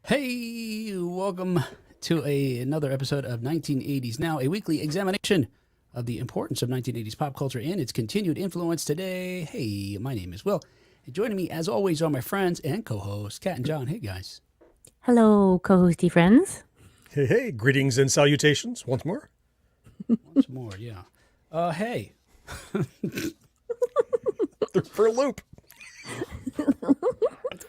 Hey, welcome to another episode of 1980s Now, a weekly examination of the importance of 1980s pop culture and its continued influence today. Hey, my name is Will. And joining me, as always, are my friends and co-hosts, Kat and John. Hey, guys. Hello, co-hosty friends. Hey, hey, greetings and salutations once more. Once more, yeah. Hey. They're for a loop.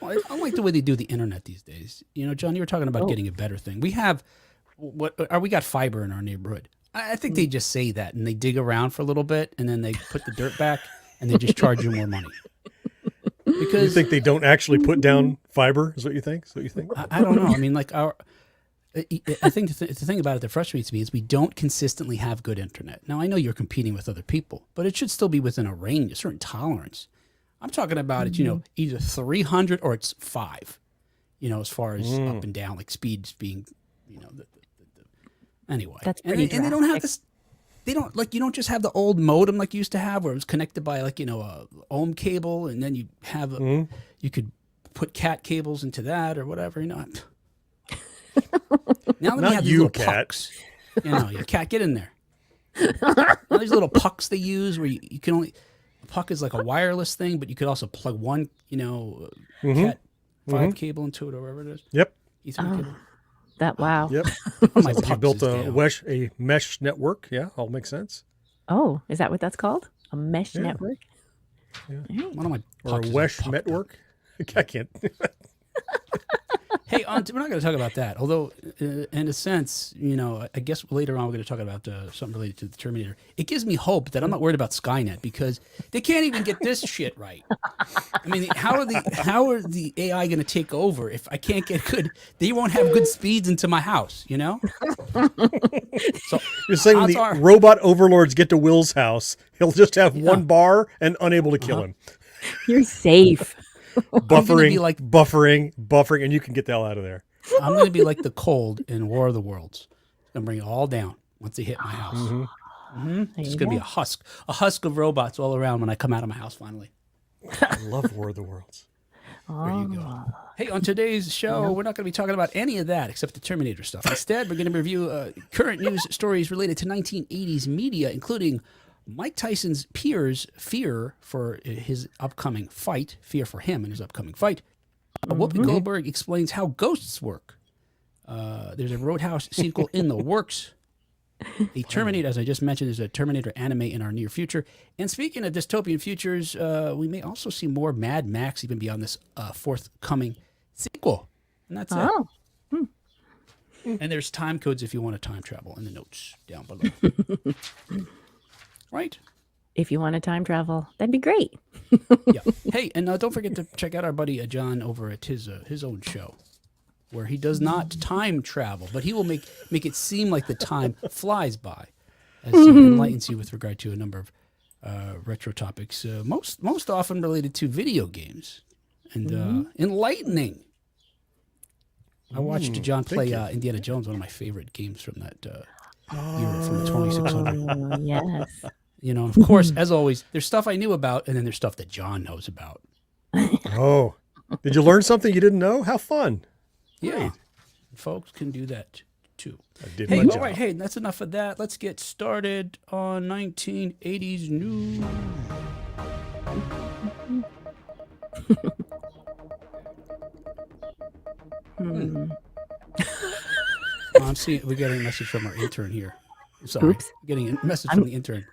I like the way they do the internet these days. You know, John, you were talking about getting a better thing. We have, we got fiber in our neighborhood. I think they just say that and they dig around for a little bit and then they put the dirt back and they just charge you more money. Because You think they don't actually put down fiber? Is what you think? Is what you think? I don't know. I mean, like I think the thing about it that frustrates me is we don't consistently have good internet. Now, I know you're competing with other people, but it should still be within a range, a certain tolerance. I'm talking about it, either 300 or it's 5, as far as up and down, like speeds being, anyway. That's pretty and they don't have this. They don't you don't just have the old modem like you used to have where it was connected by a ohm cable and then you have you could put cat cables into that or whatever. Now that Not we have these you, little Cat. pucks, your cat, get in there. Now, these little pucks they use where you can only. Puck is like a wireless thing, but you could also plug one, Cat 5 cable into it or whatever it is. Yep. Ethernet cable. Wow. Yep. My Sounds like you pucks built is down. a mesh network. Yeah, all makes sense. Oh, is that what that's called? A mesh Yeah. network? One of my Or pucks a is wesh all pucked up. network. I can't. Hey, we're not going to talk about that. Although, in a sense, I guess later on we're going to talk about something related to the Terminator. It gives me hope that I'm not worried about Skynet because they can't even get this shit right. I mean, how are the AI going to take over if I can't get good? They won't have good speeds into my house, So You're saying when odds the are- robot overlords get to Will's house, he'll just have one bar and unable to kill him. You're safe. Buffering, be like- buffering, and you can get the hell out of there. I'm going to be like the cold in War of the Worlds. I'm going to bring it all down once they hit my house. It's going to be a husk of robots all around when I come out of my house finally. I love War of the Worlds. There you go. Hey, on today's show, we're not going to be talking about any of that except the Terminator stuff. Instead, we're going to review current news stories related to 1980s media, including Mike Tyson's peers' fear for his upcoming fight, fear for him and his upcoming fight. Whoopi Goldberg explains how ghosts work. There's a Roadhouse sequel in the works. A Terminator, as I just mentioned, there's a Terminator anime in our near future. And speaking of dystopian futures, we may also see more Mad Max even beyond this forthcoming sequel. And that's it. And there's time codes if you want to time travel in the notes down below. Right? If you want to time travel, that'd be great. Yeah. Hey, and don't forget to check out our buddy John over at his own show, where he does not time travel, but he will make it seem like the time flies by, as he enlightens you with regard to a number of retro topics, most often related to video games, and enlightening. I watched John play Indiana Jones, one of my favorite games from that era, from the 2600. Oh, yes. Of course, as always, there's stuff I knew about, and then there's stuff that John knows about. Oh, did you learn something you didn't know? How fun. Yeah, Great. folks can do that too. I did Hey, my all job. right, hey, that's enough of that. Let's get started on 1980s news. I'm seeing we're getting a message from our intern here. Sorry, Oops. getting a message from the intern.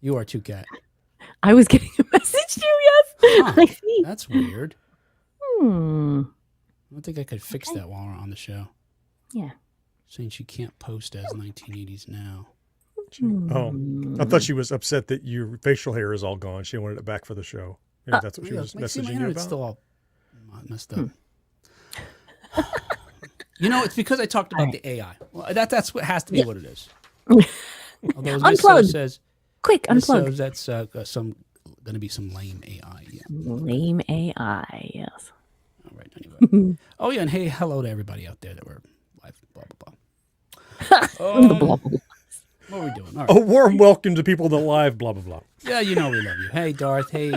You are too, Cat. I was getting a message too, yes. Huh, I see. that's weird. Hmm. I don't think I could fix that while we're on the show. Yeah. Saying she can't post as 1980s now. Oh, I thought she was upset that your facial hair is all gone. She wanted it back for the show. Maybe that's what she was Like, see, my messaging you internet's about. still all messed up. It's because I talked about the AI. Well, that's what has to be what it is. Although Miss So Unplug. says, Quick, Miss So unplug. that's going to be some lame AI. Yeah. Lame AI, yes. All right. Anyway. Oh yeah, and hey, hello to everybody out there that were live. Blah blah blah. The blah, blah, blah. What are we doing? All right. A warm welcome to people that live, blah, blah, blah. Yeah, we love you. Hey, Darth. Hey,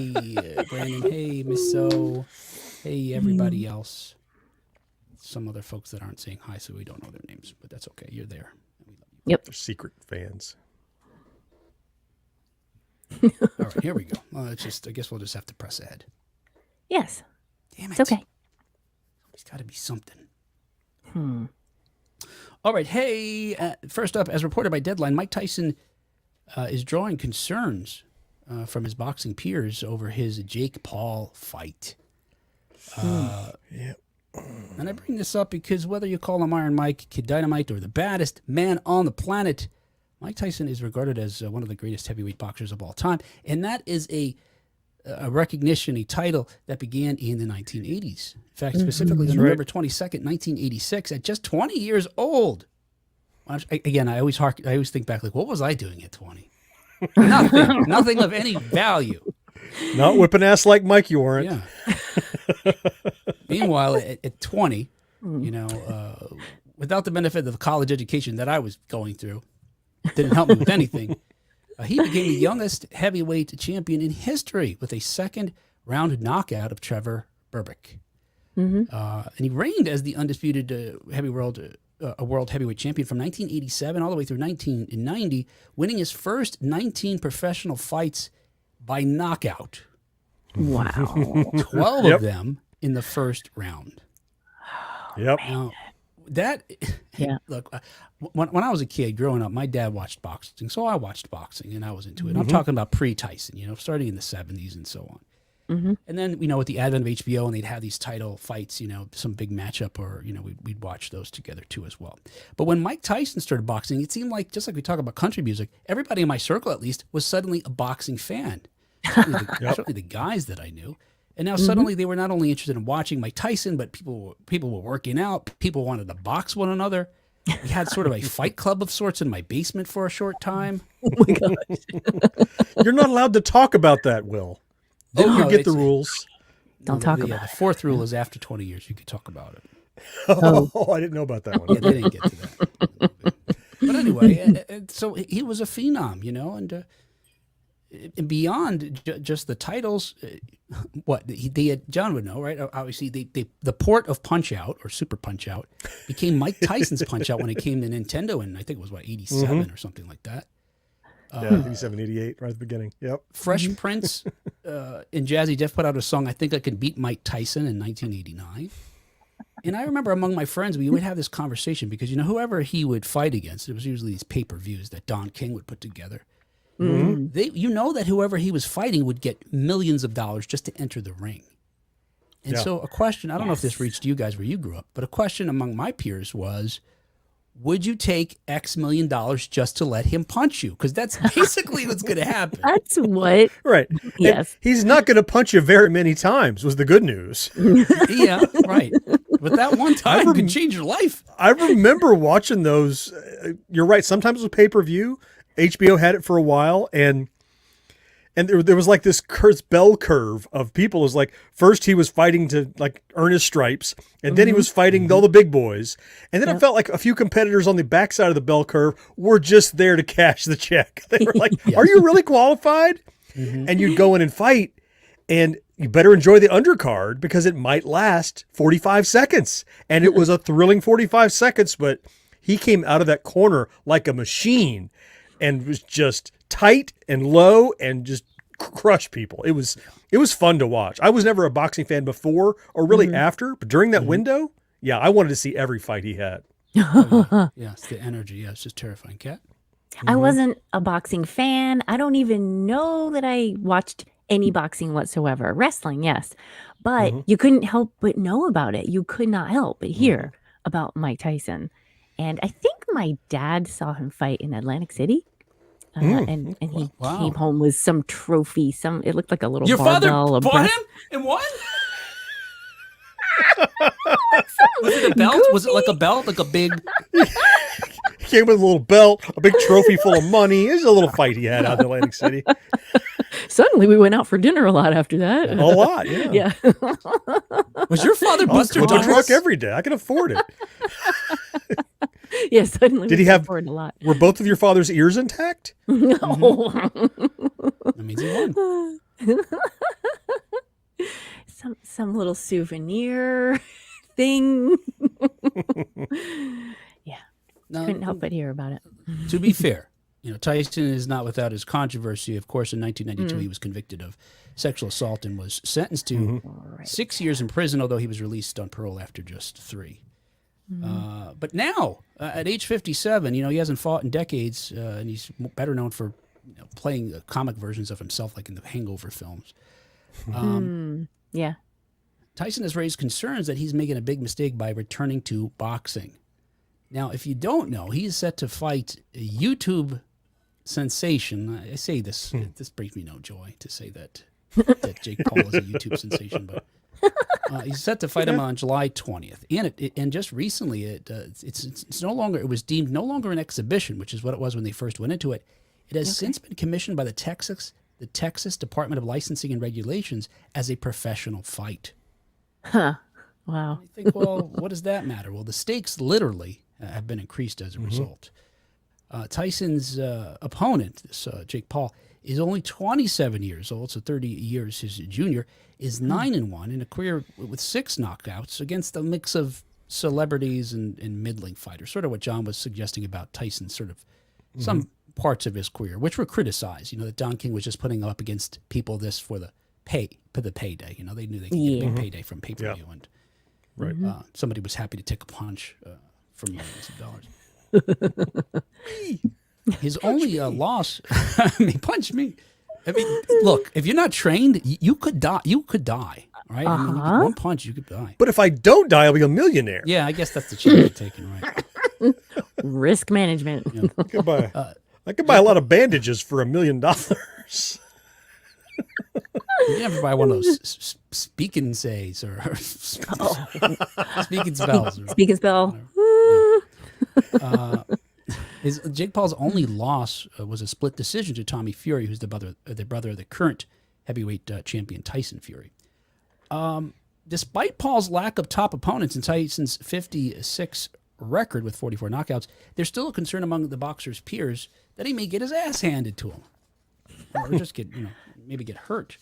Brandon. Hey, Miss So. Hey, everybody else. some other folks that aren't saying hi, so we don't know their names, but that's okay. You're there. Yep. They're secret fans. All right, here we go. Well, it's just, I guess we'll just have to press ahead. Yes. Damn it. It's okay. There's got to be something. All right. Hey, first up, as reported by Deadline, Mike Tyson is drawing concerns from his boxing peers over his Jake Paul fight. Yep. And I bring this up because whether you call him Iron Mike, Kid Dynamite, or the baddest man on the planet, Mike Tyson is regarded as one of the greatest heavyweight boxers of all time. And that is a recognition, a title that began in the 1980s. In fact, specifically on November 22nd, 1986, at just 20 years old. Again, I always think back, like, what was I doing at 20? Nothing of any value. Not whipping ass like Mike, you weren't. Yeah. Meanwhile, at 20, without the benefit of the college education that I was going through, didn't help me with anything. He became the youngest heavyweight champion in history with a second-round knockout of Trevor Berbick. And he reigned as the undisputed world heavyweight champion from 1987 all the way through 1990, winning his first 19 professional fights by knockout. Wow. 12 of them in the first round. Yep. Now, Yeah. Look, when I was a kid growing up, my dad watched boxing, so I watched boxing, and I was into it. I'm talking about pre-Tyson, starting in the 70s and so on. And then, with the advent of HBO, and they'd have these title fights, some big matchup, or, we'd watch those together too as well. But when Mike Tyson started boxing, it seemed like, just like we talk about country music, everybody in my circle, at least, was suddenly a boxing fan. Certainly the guys that I knew. And now suddenly they were not only interested in watching Mike Tyson, but people were working out. People wanted to box one another. We had sort of a fight club of sorts in my basement for a short time. Oh my gosh. You're not allowed to talk about that, Will. Didn't you get the rules? Don't talk about it. The fourth rule is after 20 years, you could talk about it. Oh, I didn't know about that one. Yeah, they didn't get to that. But anyway, and so he was a phenom, and beyond just the titles, John would know, right? Obviously, the port of Punch-Out or Super Punch-Out became Mike Tyson's Punch-Out when it came to Nintendo in, I think it was, 87 or something like that. Yeah, 87, 88, right at the beginning. Yep. Fresh Prince and Jazzy Jeff put out a song, I Think I Could Beat Mike Tyson, in 1989. And I remember among my friends, we would have this conversation because, whoever he would fight against, it was usually these pay-per-views that Don King would put together. That whoever he was fighting would get millions of dollars just to enter the ring. And so a question, I don't know if this reached you guys where you grew up, but a question among my peers was, would you take X million dollars just to let him punch you? Because that's basically what's going to happen. That's what. Right. Yes. And he's not going to punch you very many times was the good news. Yeah, right. But that one time could change your life. I remember watching those. You're right. Sometimes it was pay-per-view. HBO had it for a while, and there was like this bell curve of people. It was like, first he was fighting to like earn his stripes, and then he was fighting all the big boys. And then it felt like a few competitors on the backside of the bell curve were just there to cash the check. They were like, are you really qualified? And you'd go in and fight, and you better enjoy the undercard because it might last 45 seconds. And it was a thrilling 45 seconds, but he came out of that corner like a machine and was just tight and low and just crush people. It was fun to watch. I was never a boxing fan before or really after, but during that window, I wanted to see every fight he had. Yes, the energy. Yeah, it's just terrifying. Kat? I wasn't a boxing fan. I don't even know that I watched any boxing whatsoever. Wrestling, yes. But you couldn't help but know about it. You could not help but hear about Mike Tyson. And I think my dad saw him fight in Atlantic City. And he came home with some trophy. It looked like a little Your father barbell. bought him and won? Was it a belt? Was it like a belt? Like a big... He came with a little belt, a big trophy full of money. It was a little fight he had out in Atlantic City. Suddenly we went out for dinner a lot after that. A lot, yeah. Yeah. Was your father Buster With the Douglas? truck every day. I can afford it. Yeah, suddenly Did we he have afford a lot. Were both of your father's ears intact? No. That means he won. Some little souvenir thing. Yeah. Now, Couldn't help but hear about it. to be fair, Tyson is not without his controversy. Of course, in 1992, he was convicted of sexual assault and was sentenced to 6 years in prison, although he was released on parole after just 3. But now, at age 57, he hasn't fought in decades, and he's better known for playing comic versions of himself, like in the Hangover films. Yeah. Tyson has raised concerns that he's making a big mistake by returning to boxing. Now, if you don't know, he is set to fight a YouTube sensation. I say this, this brings me no joy to say that Jake Paul is a YouTube sensation, but he's set to fight him on July 20th. And just recently, it's no longer, it was deemed no longer an exhibition, which is what it was when they first went into it. It has since been commissioned by the Texas Department of Licensing and Regulations as a professional fight. Huh. Wow. I think, well, what does that matter? Well, the stakes literally have been increased as a result. Tyson's opponent, this Jake Paul, is only 27 years old, so 30 years his junior, is 9-1 in a career with 6 knockouts against a mix of celebrities and middling fighters, sort of what John was suggesting about Tyson's sort of some parts of his career, which were criticized. That Don King was just putting him up against people this for the payday. They knew they could get a big payday from pay-per-view, and somebody was happy to take a punch for millions of dollars. His only loss, punch me. Look, if you're not trained, you could die. You could die, right? One punch, you could die. But if I don't die, I'll be a millionaire. Yeah, I guess that's the chance you're taking, right? Risk management. Yeah. I could buy a lot of bandages for $1 million. You never buy one of those speaking says or speaking spells. Speaking spell. Jake Paul's only loss was a split decision to Tommy Fury, who's the brother of the current heavyweight champion Tyson Fury. Despite Paul's lack of top opponents and Tyson's 56 record with 44 knockouts, there's still a concern among the boxer's peers that he may get his ass handed to him, or just get maybe get hurt.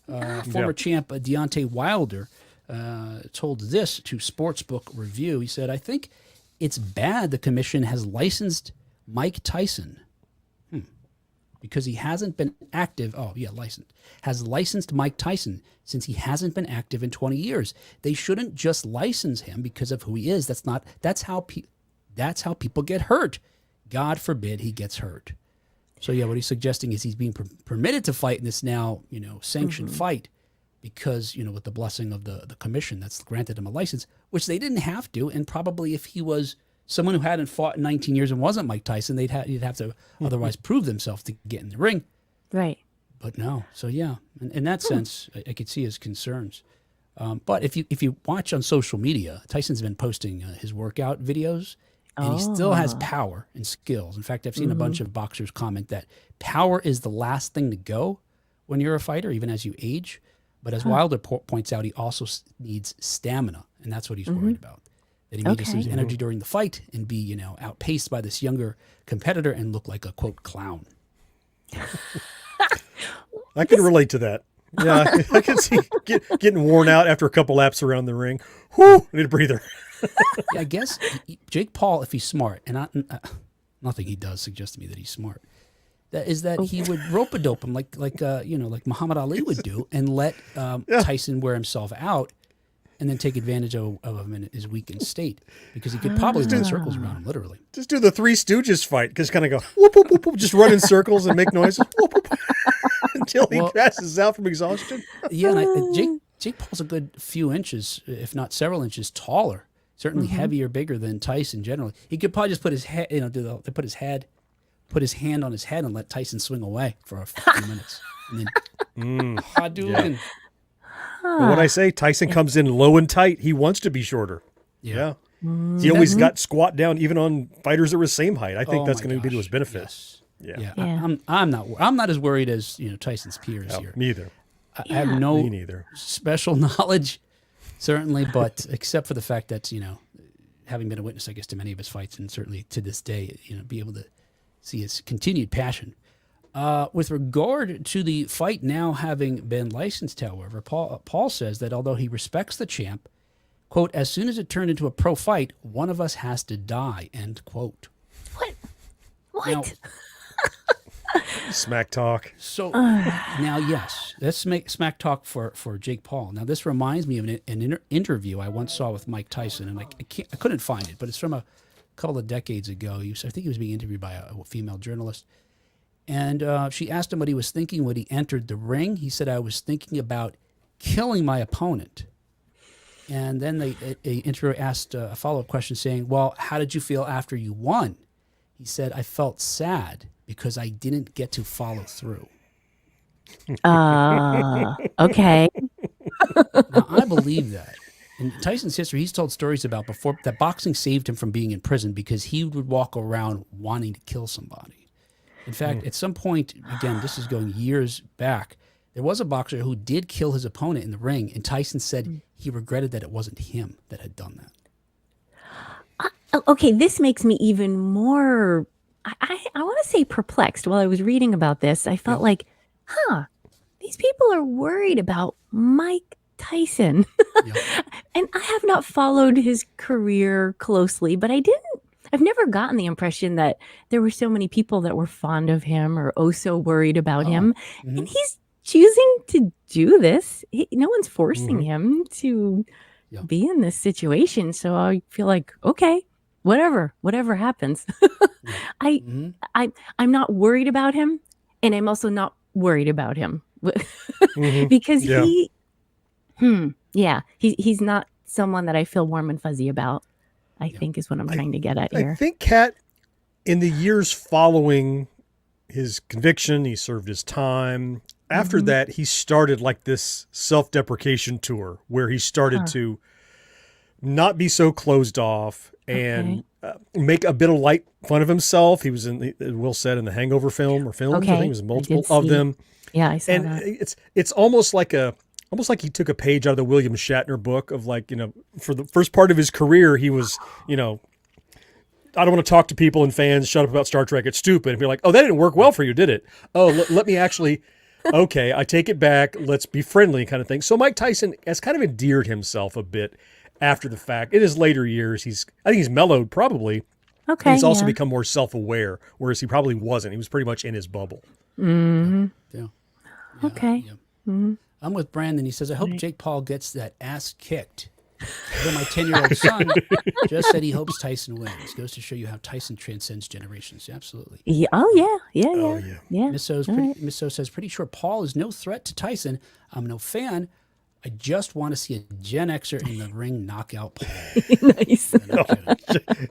Former champ Deontay Wilder told this to Sportsbook Review. He said, "I think it's bad the commission has licensed Mike Tyson because he hasn't been active." Has licensed Mike Tyson since he hasn't been active in 20 years. They shouldn't just license him because of who he is. That's how people get hurt. God forbid he gets hurt. So what he's suggesting is he's being permitted to fight in this now, sanctioned fight because, with the blessing of the commission that's granted him a license, which they didn't have to. And probably if he was someone who hadn't fought in 19 years and wasn't Mike Tyson, he'd have to otherwise prove themselves to get in the ring. Right. But no. So in that sense, I could see his concerns. But if you watch on social media, Tyson's been posting his workout videos. And he still has power and skills. In fact, I've seen a bunch of boxers comment that power is the last thing to go when you're a fighter, even as you age. But as Wilder points out, he also needs stamina, and that's what he's worried about. That he may just lose energy during the fight and be, outpaced by this younger competitor and look like a, quote, clown. I can relate to that. Yeah, I can see getting worn out after a couple laps around the ring. Whew, I need a breather. Yeah, I guess Jake Paul, if he's smart, and nothing he does suggests to me that he's smart, that he would rope-a-dope him like Muhammad Ali would do, and let Tyson wear himself out, and then take advantage of him in his weakened state, because he could probably run circles around him, literally. Just do the Three Stooges fight, because kind of go whoop, whoop, whoop, whoop, just run in circles and make noises whoop, whoop, until he passes out from exhaustion. Yeah, and Jake Paul's a good few inches, if not several inches, taller. Certainly heavier, bigger than Tyson generally. He could probably just put his head, put his hand on his head and let Tyson swing away for a few minutes. And then, Hadouken. Well, what I say, Tyson comes in low and tight. He wants to be shorter. Yeah. He always got squat down, even on fighters that were the same height. I think that's going to be to his benefit. Yes. Yeah. I'm not as worried as Tyson's peers here. Neither. I have no special knowledge. Certainly, but except for the fact that, having been a witness, I guess, to many of his fights, and certainly to this day, be able to see his continued passion. With regard to the fight now having been licensed, however, Paul says that although he respects the champ, quote, as soon as it turned into a pro fight, one of us has to die, end quote. What? Now, Smack talk. so now, yes, let's make smack talk for Jake Paul. Now, this reminds me of an interview I once saw with Mike Tyson, and I couldn't find it, but it's from a couple of decades ago. I think he was being interviewed by a female journalist, and she asked him what he was thinking when he entered the ring. He said, "I was thinking about killing my opponent." And then the interviewer asked a follow-up question saying, "Well, how did you feel after you won?" He said, "I felt sad because I didn't get to follow through." Okay. Now, I believe that. In Tyson's history, he's told stories about before that boxing saved him from being in prison because he would walk around wanting to kill somebody. In fact, at some point, again, this is going years back, there was a boxer who did kill his opponent in the ring, and Tyson said he regretted that it wasn't him that had done that. Okay, this makes me even more, I want to say perplexed. While I was reading about this, I felt like, these people are worried about Mike Tyson. And I have not followed his career closely, but I've never gotten the impression that there were so many people that were fond of him or so worried about him. And he's choosing to do this. No one's forcing him to be in this situation. So I feel like, okay, whatever happens. I'm not worried about him, and I'm also not worried about him because he's not someone that I feel warm and fuzzy about, I think is what I'm trying to get at here. I think, Kat, in the years following his conviction, he served his time. After that, he started like this self-deprecation tour where he started to not be so closed off and make a bit of light fun of himself. He was in, Will said, in the Hangover film or films. I think it was multiple of them. Yeah, I saw and that. It's almost like he took a page out of the William Shatner book of, like, for the first part of his career, he was, I don't want to talk to people and fans, shut up about Star Trek, it's stupid. And be like, oh, that didn't work well for you, did it? Oh, let me actually, okay, I take it back, let's be friendly kind of thing. So Mike Tyson has kind of endeared himself a bit after the fact. In his later years, I think he's mellowed probably. Okay. And he's also become more self-aware, whereas he probably wasn't. He was pretty much in his bubble. Yeah. Okay. I'm with Brandon. He says, I hope Jake Paul gets that ass kicked. Then my 10-year-old son just said he hopes Tyson wins. Goes to show you how Tyson transcends generations. Absolutely. Yeah. Oh, yeah. Miss So says, pretty sure Paul is no threat to Tyson. I'm no fan. I just want to see a Gen Xer in the ring knock out Paul. Nice.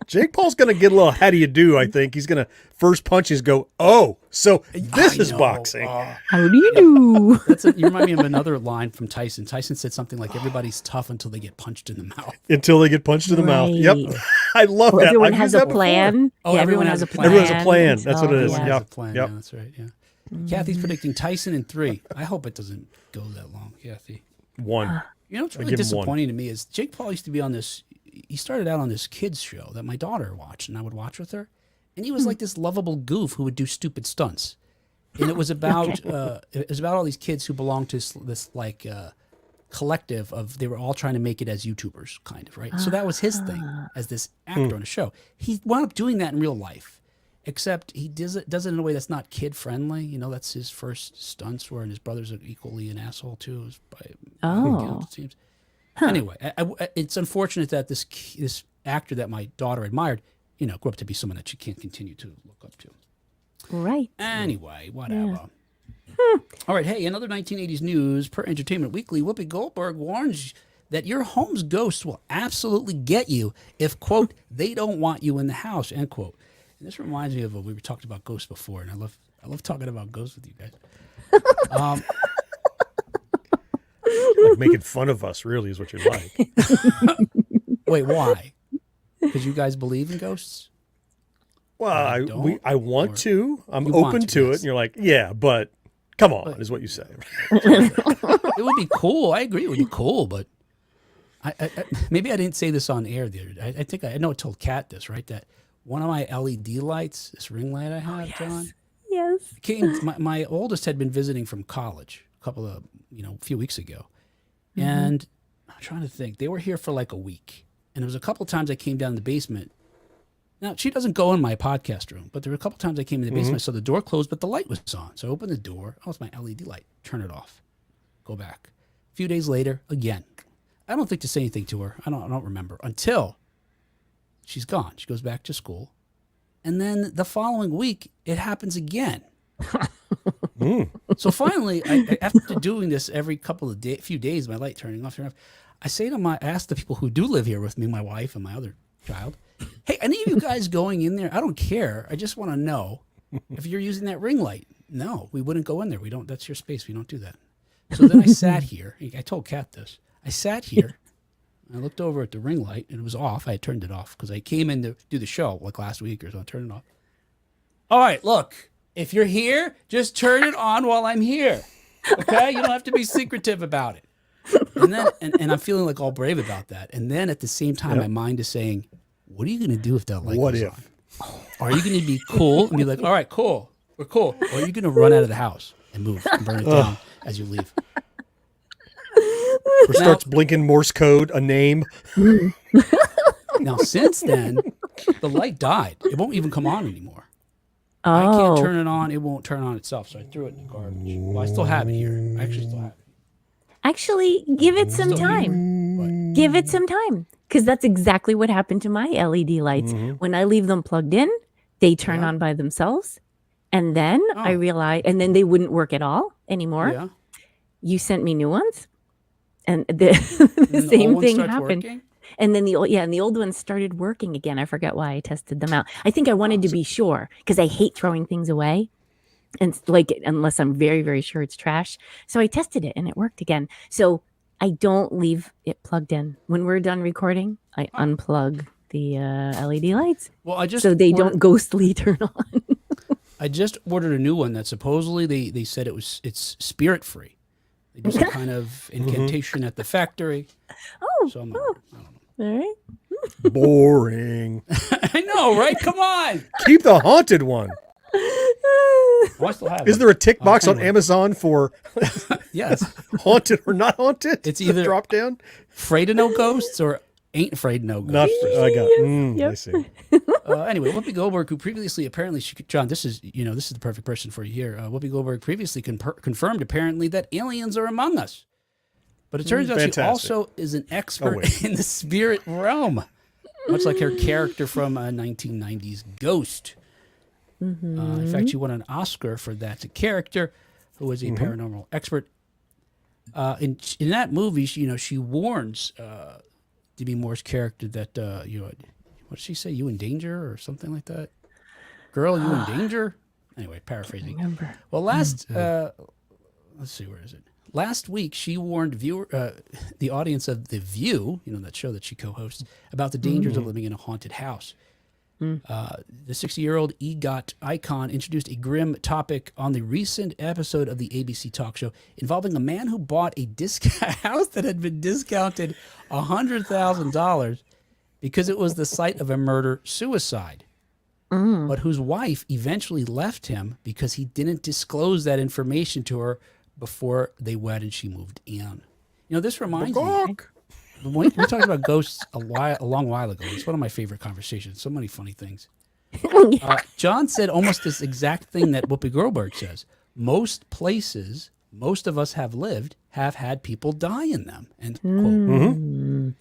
Jake Paul's going to get a little how do you do, I think. He's going to first punches go, oh, so this is boxing. How do you do? You remind me of another line from Tyson. Tyson said something like, everybody's tough until they get punched in the mouth. Until they get punched in the mouth. Yep. I love that. Everyone has a plan. Oh, everyone has a plan. Everyone has a plan. That's what it is. Everyone Yep. has a plan. Yeah, that's right. Yeah. Kathy's predicting Tyson in 3. I hope it doesn't go that long, Kathy. 1. You know what's really disappointing to me is Jake Paul used to be on this. He started out on this kids show that my daughter watched, and I would watch with her. And he was like this lovable goof who would do stupid stunts. And it was about all these kids who belonged to this like collective of, they were all trying to make it as YouTubers, kind of, right? So that was his thing as this actor on a show. He wound up doing that in real life, except he does it in a way that's not kid friendly. That's his first stunts where, and his brothers are equally an asshole too. It seems. Anyway, it's unfortunate that this actor that my daughter admired, grew up to be someone that she can't continue to look up to. Right. Anyway, whatever. All right. Hey, another 1980s news per Entertainment Weekly. Whoopi Goldberg warns that your home's ghost will absolutely get you if, quote, they don't want you in the house, end quote. And this reminds me of we were talking about ghosts before, and I love talking about ghosts with you guys. Like making fun of us, really, is what you like. Wait, why? Because you guys believe in ghosts? Well, I want to. I'm open to it. And you're like, yeah, but come on, is what you say. It would be cool. I agree. It would be cool, but I maybe I didn't say this on air the other day. I think I know I told Kat this, right? That one of my LED lights, this ring light I have, John. Yes. My oldest had been visiting from college a few weeks ago. And trying to think. They were here for like a week. And there was a couple times I came down in the basement. Now, she doesn't go in my podcast room, but there were a couple times I came in the basement. I saw the door closed, but the light was on. So I opened the door. Oh, it's my LED light. Turn it off. Go back. A few days later, again. I don't think to say anything to her. I don't remember. Until she's gone. She goes back to school. And then the following week, it happens again. So finally, after doing this every couple of few days, my light turning off, I ask the people who do live here with me, my wife and my other child, hey, any of you guys going in there? I don't care. I just want to know if you're using that ring light. No, we wouldn't go in there. We don't. That's your space. We don't do that. So then I sat here. I told Kat this. I sat here. I looked over at the ring light, and it was off. I had turned it off because I came in to do the show like last week or so. I turned it off. All right, look. If you're here, just turn it on while I'm here. Okay? You don't have to be secretive about it. And then, and I'm feeling like all brave about that. And then at the same time, my mind is saying, what are you going to do if that light goes on? Are you going to be cool and be like, all right, cool. We're cool. Or are you going to run out of the house and move and burn it down as you leave? Or starts blinking Morse code, a name. Now, since then, the light died. It won't even come on anymore. Oh. I can't turn it on. It won't turn on itself. So I threw it in the garbage. Well, I still have it here. I actually still have it. Actually, give it some time. Give it some time. Because that's exactly what happened to my LED lights. When I leave them plugged in, they turn on by themselves. And then I realized, and then they wouldn't work at all anymore. Yeah. You sent me new ones. And the same thing happened. Working? And then the old ones started working again. I forget why I tested them out. I think I wanted to be sure because I hate throwing things away. And unless I'm very, very sure it's trash. So I tested it and it worked again. So I don't leave it plugged in. When we're done recording, I unplug the LED lights. Well, so they don't ghostly turn on. I just ordered a new one that supposedly they said it's spirit free. They do some kind of incantation at the factory. Oh, so I don't know. All right. Boring. I know, right? Come on. Keep the haunted one. Well, I still have Is there a tick box on Amazon for yes, haunted or not haunted? It's either drop down. Afraid of no ghosts or ain't afraid of no ghosts. Not. I got. I see. Anyway, Whoopi Goldberg, who previously apparently John, this is the perfect person for you here. Whoopi Goldberg previously confirmed apparently that aliens are among us, but it turns out she also is an expert in the spirit realm, much like her character from 1990's Ghost. In fact, she won an Oscar for that character, who was a paranormal expert. In that movie, she warns Demi Moore's character that what did she say? You in danger or something like that? Girl, you in danger? Anyway, paraphrasing. Remember. Well, let's see, where is it? Last week, she warned the audience of The View, that show that she co-hosts, about the dangers of living in a haunted house. The 60-year-old EGOT icon introduced a grim topic on the recent episode of the ABC talk show involving a man who bought a house that had been discounted $100,000 because it was the site of a murder-suicide, but whose wife eventually left him because he didn't disclose that information to her before they wed and she moved in. This reminds me. We talked about ghosts a long while ago. It's one of my favorite conversations. So many funny things. John said almost this exact thing that Whoopi Goldberg says. Most places most of us have lived have had people die in them. End quote.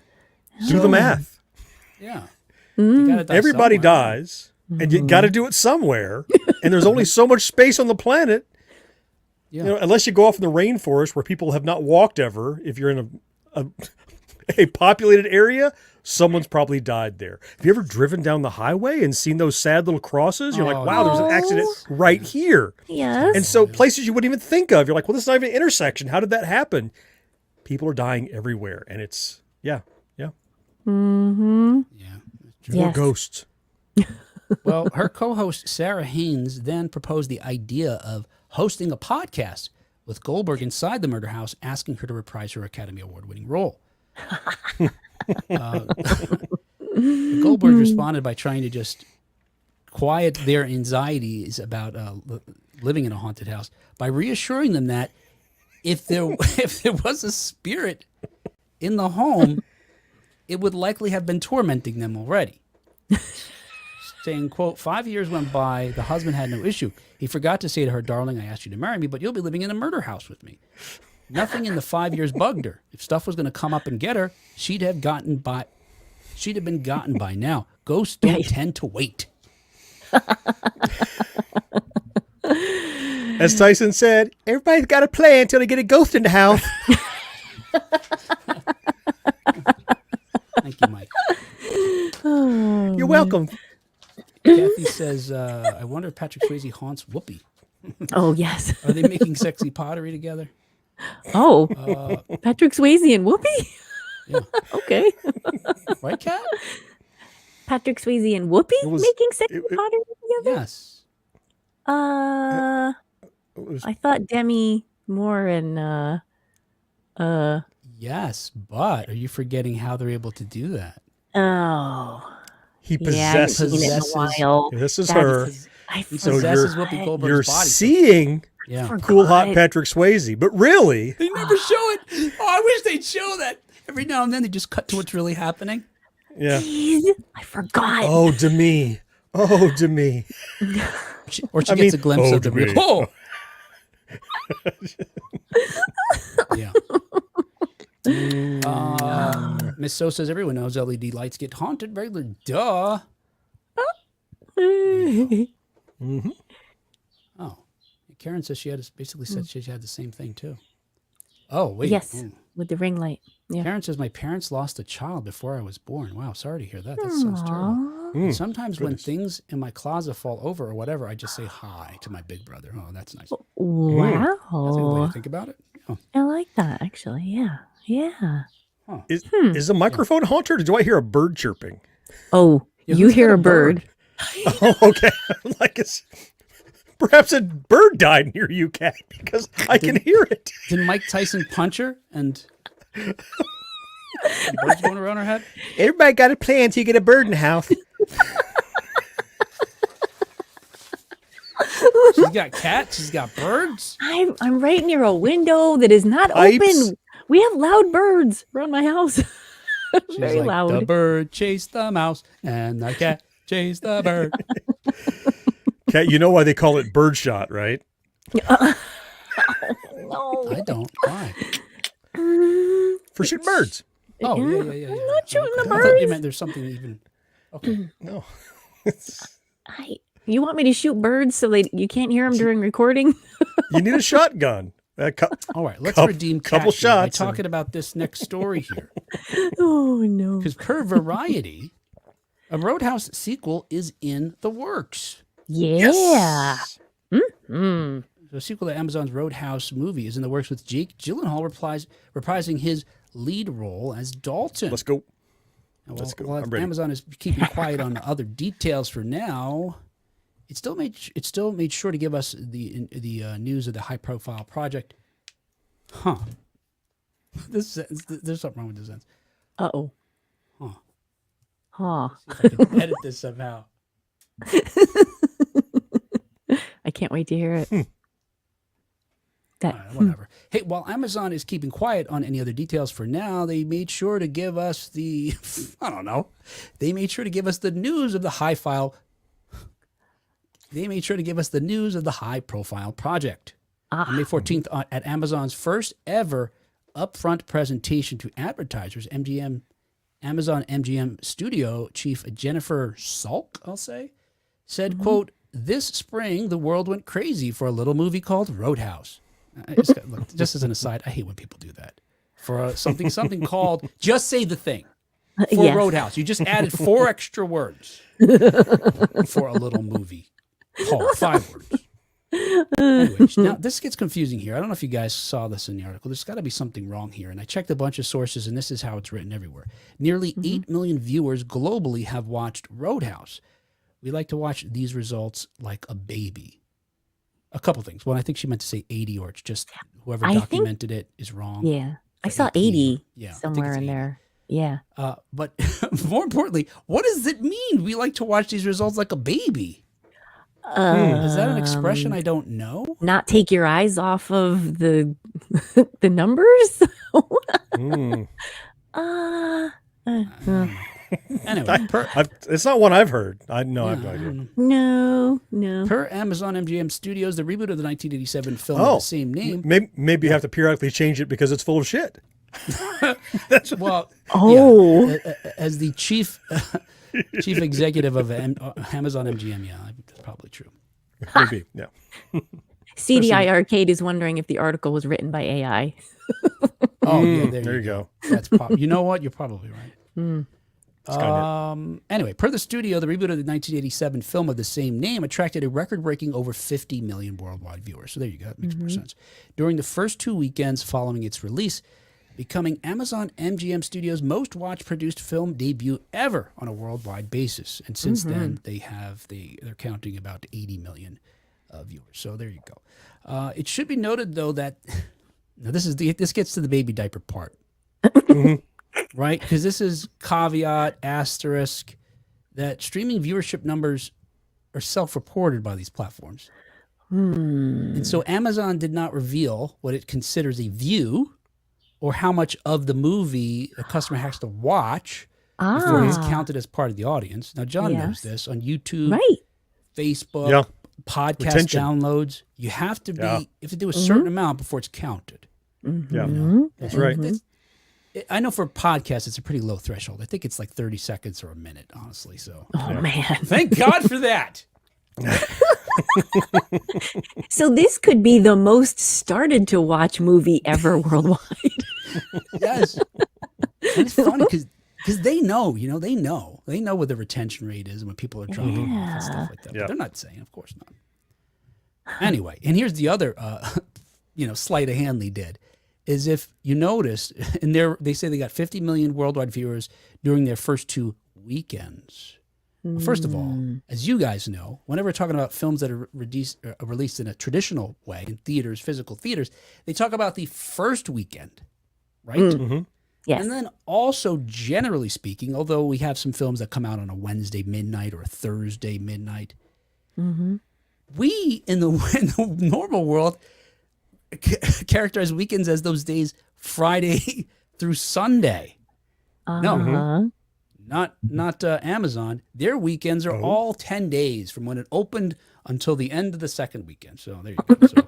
Do the math. Yeah. You gotta die Everybody somewhere. dies, and you got to do it somewhere. And there's only so much space on the planet. Yeah. Unless you go off in the rainforest where people have not walked ever. If you're in a populated area, someone's probably died there. Have you ever driven down the highway and seen those sad little crosses? You're like, wow, there was an accident right here. Yes. And so places you wouldn't even think of. You're like, well, this is not even an intersection. How did that happen? People are dying everywhere. And it's, yeah. Yeah. More ghosts. Well, her co-host Sarah Haynes then proposed the idea of hosting a podcast with Goldberg inside the murder house, asking her to reprise her Academy Award-winning role. Goldberg responded by trying to just quiet their anxieties about living in a haunted house by reassuring them that if there was a spirit in the home, it would likely have been tormenting them already. Saying, quote, 5 years went by, the husband had no issue. He forgot to say to her, darling, I asked you to marry me, but you'll be living in a murder house with me. Nothing in the 5 years bugged her. If stuff was going to come up and get her, she'd have been gotten by now. Ghosts don't tend to wait. As Tyson said, everybody's got a plan until they get a ghost in the house. Thank you, Mike. You're welcome. Kathy says, I wonder if Patrick Swayze haunts Whoopi. Oh, yes. Are they making sexy pottery together? Oh, Patrick Swayze and Whoopi? Yeah. Okay. Right, Kat? Patrick Swayze and Whoopi making sexy pottery together? Yes. I thought Demi Moore and Yes, but are you forgetting how they're able to do that? oh, He yeah, I haven't possesses. seen it in a while. This is That's- her. I He So forgot. possesses Whoopi Goldberg's You're body. seeing Yeah. cool, hot Forgot. Patrick Swayze, but really, They never show it. Oh, I wish they'd show that. Every now and then they just cut to what's really happening. yeah. Jeez, I forgot. Oh, Demi. Oh, Demi. Or she I gets mean, a glimpse oh, of the real. Demi. Oh! Yeah. Miss So says everyone knows LED lights get haunted regular. Duh. Oh, Karen says she had basically said she had the same thing too. Oh wait. Yes, Oh. with the ring light. Yeah. Karen says my parents lost a child before I was born. Wow, sorry to hear that. That sounds terrible. Aw. And sometimes when things in my closet fall over or whatever, I just say hi to my big brother. Oh, that's nice. That's a good way Wow. to think about it. Oh. I like that, actually. Yeah. Yeah. Is the microphone haunted, or do I hear a bird chirping? Oh, Yeah, you who's hear got a bird. Oh, okay. Like it's perhaps a bird died near you, Cat, because I can hear it. Did Mike Tyson punch her and birds going around her head? Everybody got a plan till you get a bird in the house. She's got cats. She's got birds. I'm right near a window that is not Pipes. open. We have loud birds around my house. She's Very like, loud. the bird chased the mouse, and the cat chased the bird. Cat, you know why they call it birdshot, right? No. I don't. Why? For shooting birds. Oh, yeah. I'm not shooting the I thought you birds. meant there's something even. Okay. No. You want me to shoot birds so you can't hear them during recording? You need a shotgun. All right. Let's Coup- redeem couple Cat here by shots talking about this next story here. Oh, no. Because per Variety, a Roadhouse sequel is in the works. Yeah. Mm. The sequel to Amazon's Roadhouse movie is in the works with Jake Gyllenhaal reprising his lead role as Dalton. Let's go. Now, Let's go. while I'm ready. Amazon is keeping quiet on other details for now, it still made sure to give us the news of the high-profile project. Huh. There's something wrong with this sentence. Uh-oh. Huh. Huh. See if I can edit this somehow. I can't wait to hear it. That, All right, whatever. Hey, while Amazon is keeping quiet on any other details for now, they made sure to give us the, I don't know, they made sure to give us the news of the high-profile project. On May 14th, at Amazon's first ever upfront presentation to advertisers, Amazon MGM studio chief Jennifer Salk, I'll say, said, quote, "This spring, the world went crazy for a little movie called Roadhouse." Look, just as an aside, I hate when people do that. For something called, just say the thing. For Yes. Roadhouse. You just added 4 extra words for a little movie called 5 words. Anyway, now this gets confusing here. I don't know if you guys saw this in the article. There's got to be something wrong here. And I checked a bunch of sources, and this is how it's written everywhere. Nearly 8 million viewers globally have watched Roadhouse. We like to watch these results like a baby. A couple things. One, I think she meant to say 80, or it's just whoever I think- documented it is wrong. yeah. I For saw 18. 80 Yeah, I think somewhere it's in 80. there. Yeah. But more importantly, what does it mean? We like to watch these results like a baby. Is that an expression I don't know? Not take your eyes off of the the numbers? Uh, I don't know. Anyway, it's not one I've heard. I know. I have no I idea. don't know. no. Per Amazon MGM Studios, the reboot of the 1987 film of the same name. Maybe you have to periodically change it because it's full of shit. Well, Oh. as the chief executive of Amazon MGM, yeah, that's probably true. Maybe, yeah. CDI Arcade is wondering if the article was written by AI. Oh, yeah, there you go. That's you know what? You're probably right. Anyway, per the studio, the reboot of the 1987 film of the same name attracted a record-breaking over 50 million worldwide viewers. So there you go. That makes more sense. During the first 2 weekends following its release, becoming Amazon MGM Studios' most watched produced film debut ever on a worldwide basis. And since then, they're counting about 80 million viewers. So there you go. It should be noted, though, that now this gets to the baby diaper part. Right? Because this is caveat, asterisk, that streaming viewership numbers are self-reported by these platforms. And so Amazon did not reveal what it considers a view or how much of the movie a customer has to watch before it's counted as part of the audience. Now, John knows this on YouTube, Facebook, podcast downloads. You have to do a certain amount before it's counted. Yeah, that's right. I know for podcasts, it's a pretty low threshold. I think it's like 30 seconds or a minute, honestly. So, man. Thank God for that. So this could be the most started to watch movie ever worldwide. Yes. And it's funny because they know, they know what the retention rate is and when people are dropping off and stuff like that. But they're not saying, of course not. Anyway, and here's the other, sleight of hand they did. Is if you notice, and they say they got 50 million worldwide viewers during their first 2 weekends. Well, first of all, as you guys know, whenever we're talking about films that are released in a traditional way in theaters, physical theaters, they talk about the first weekend, right? Yes. And then also, generally speaking, although we have some films that come out on a Wednesday midnight or a Thursday midnight, we in the normal world characterize weekends as those days Friday through Sunday. No, not Amazon. Their weekends are all 10 days from when it opened until the end of the second weekend. So there you go. So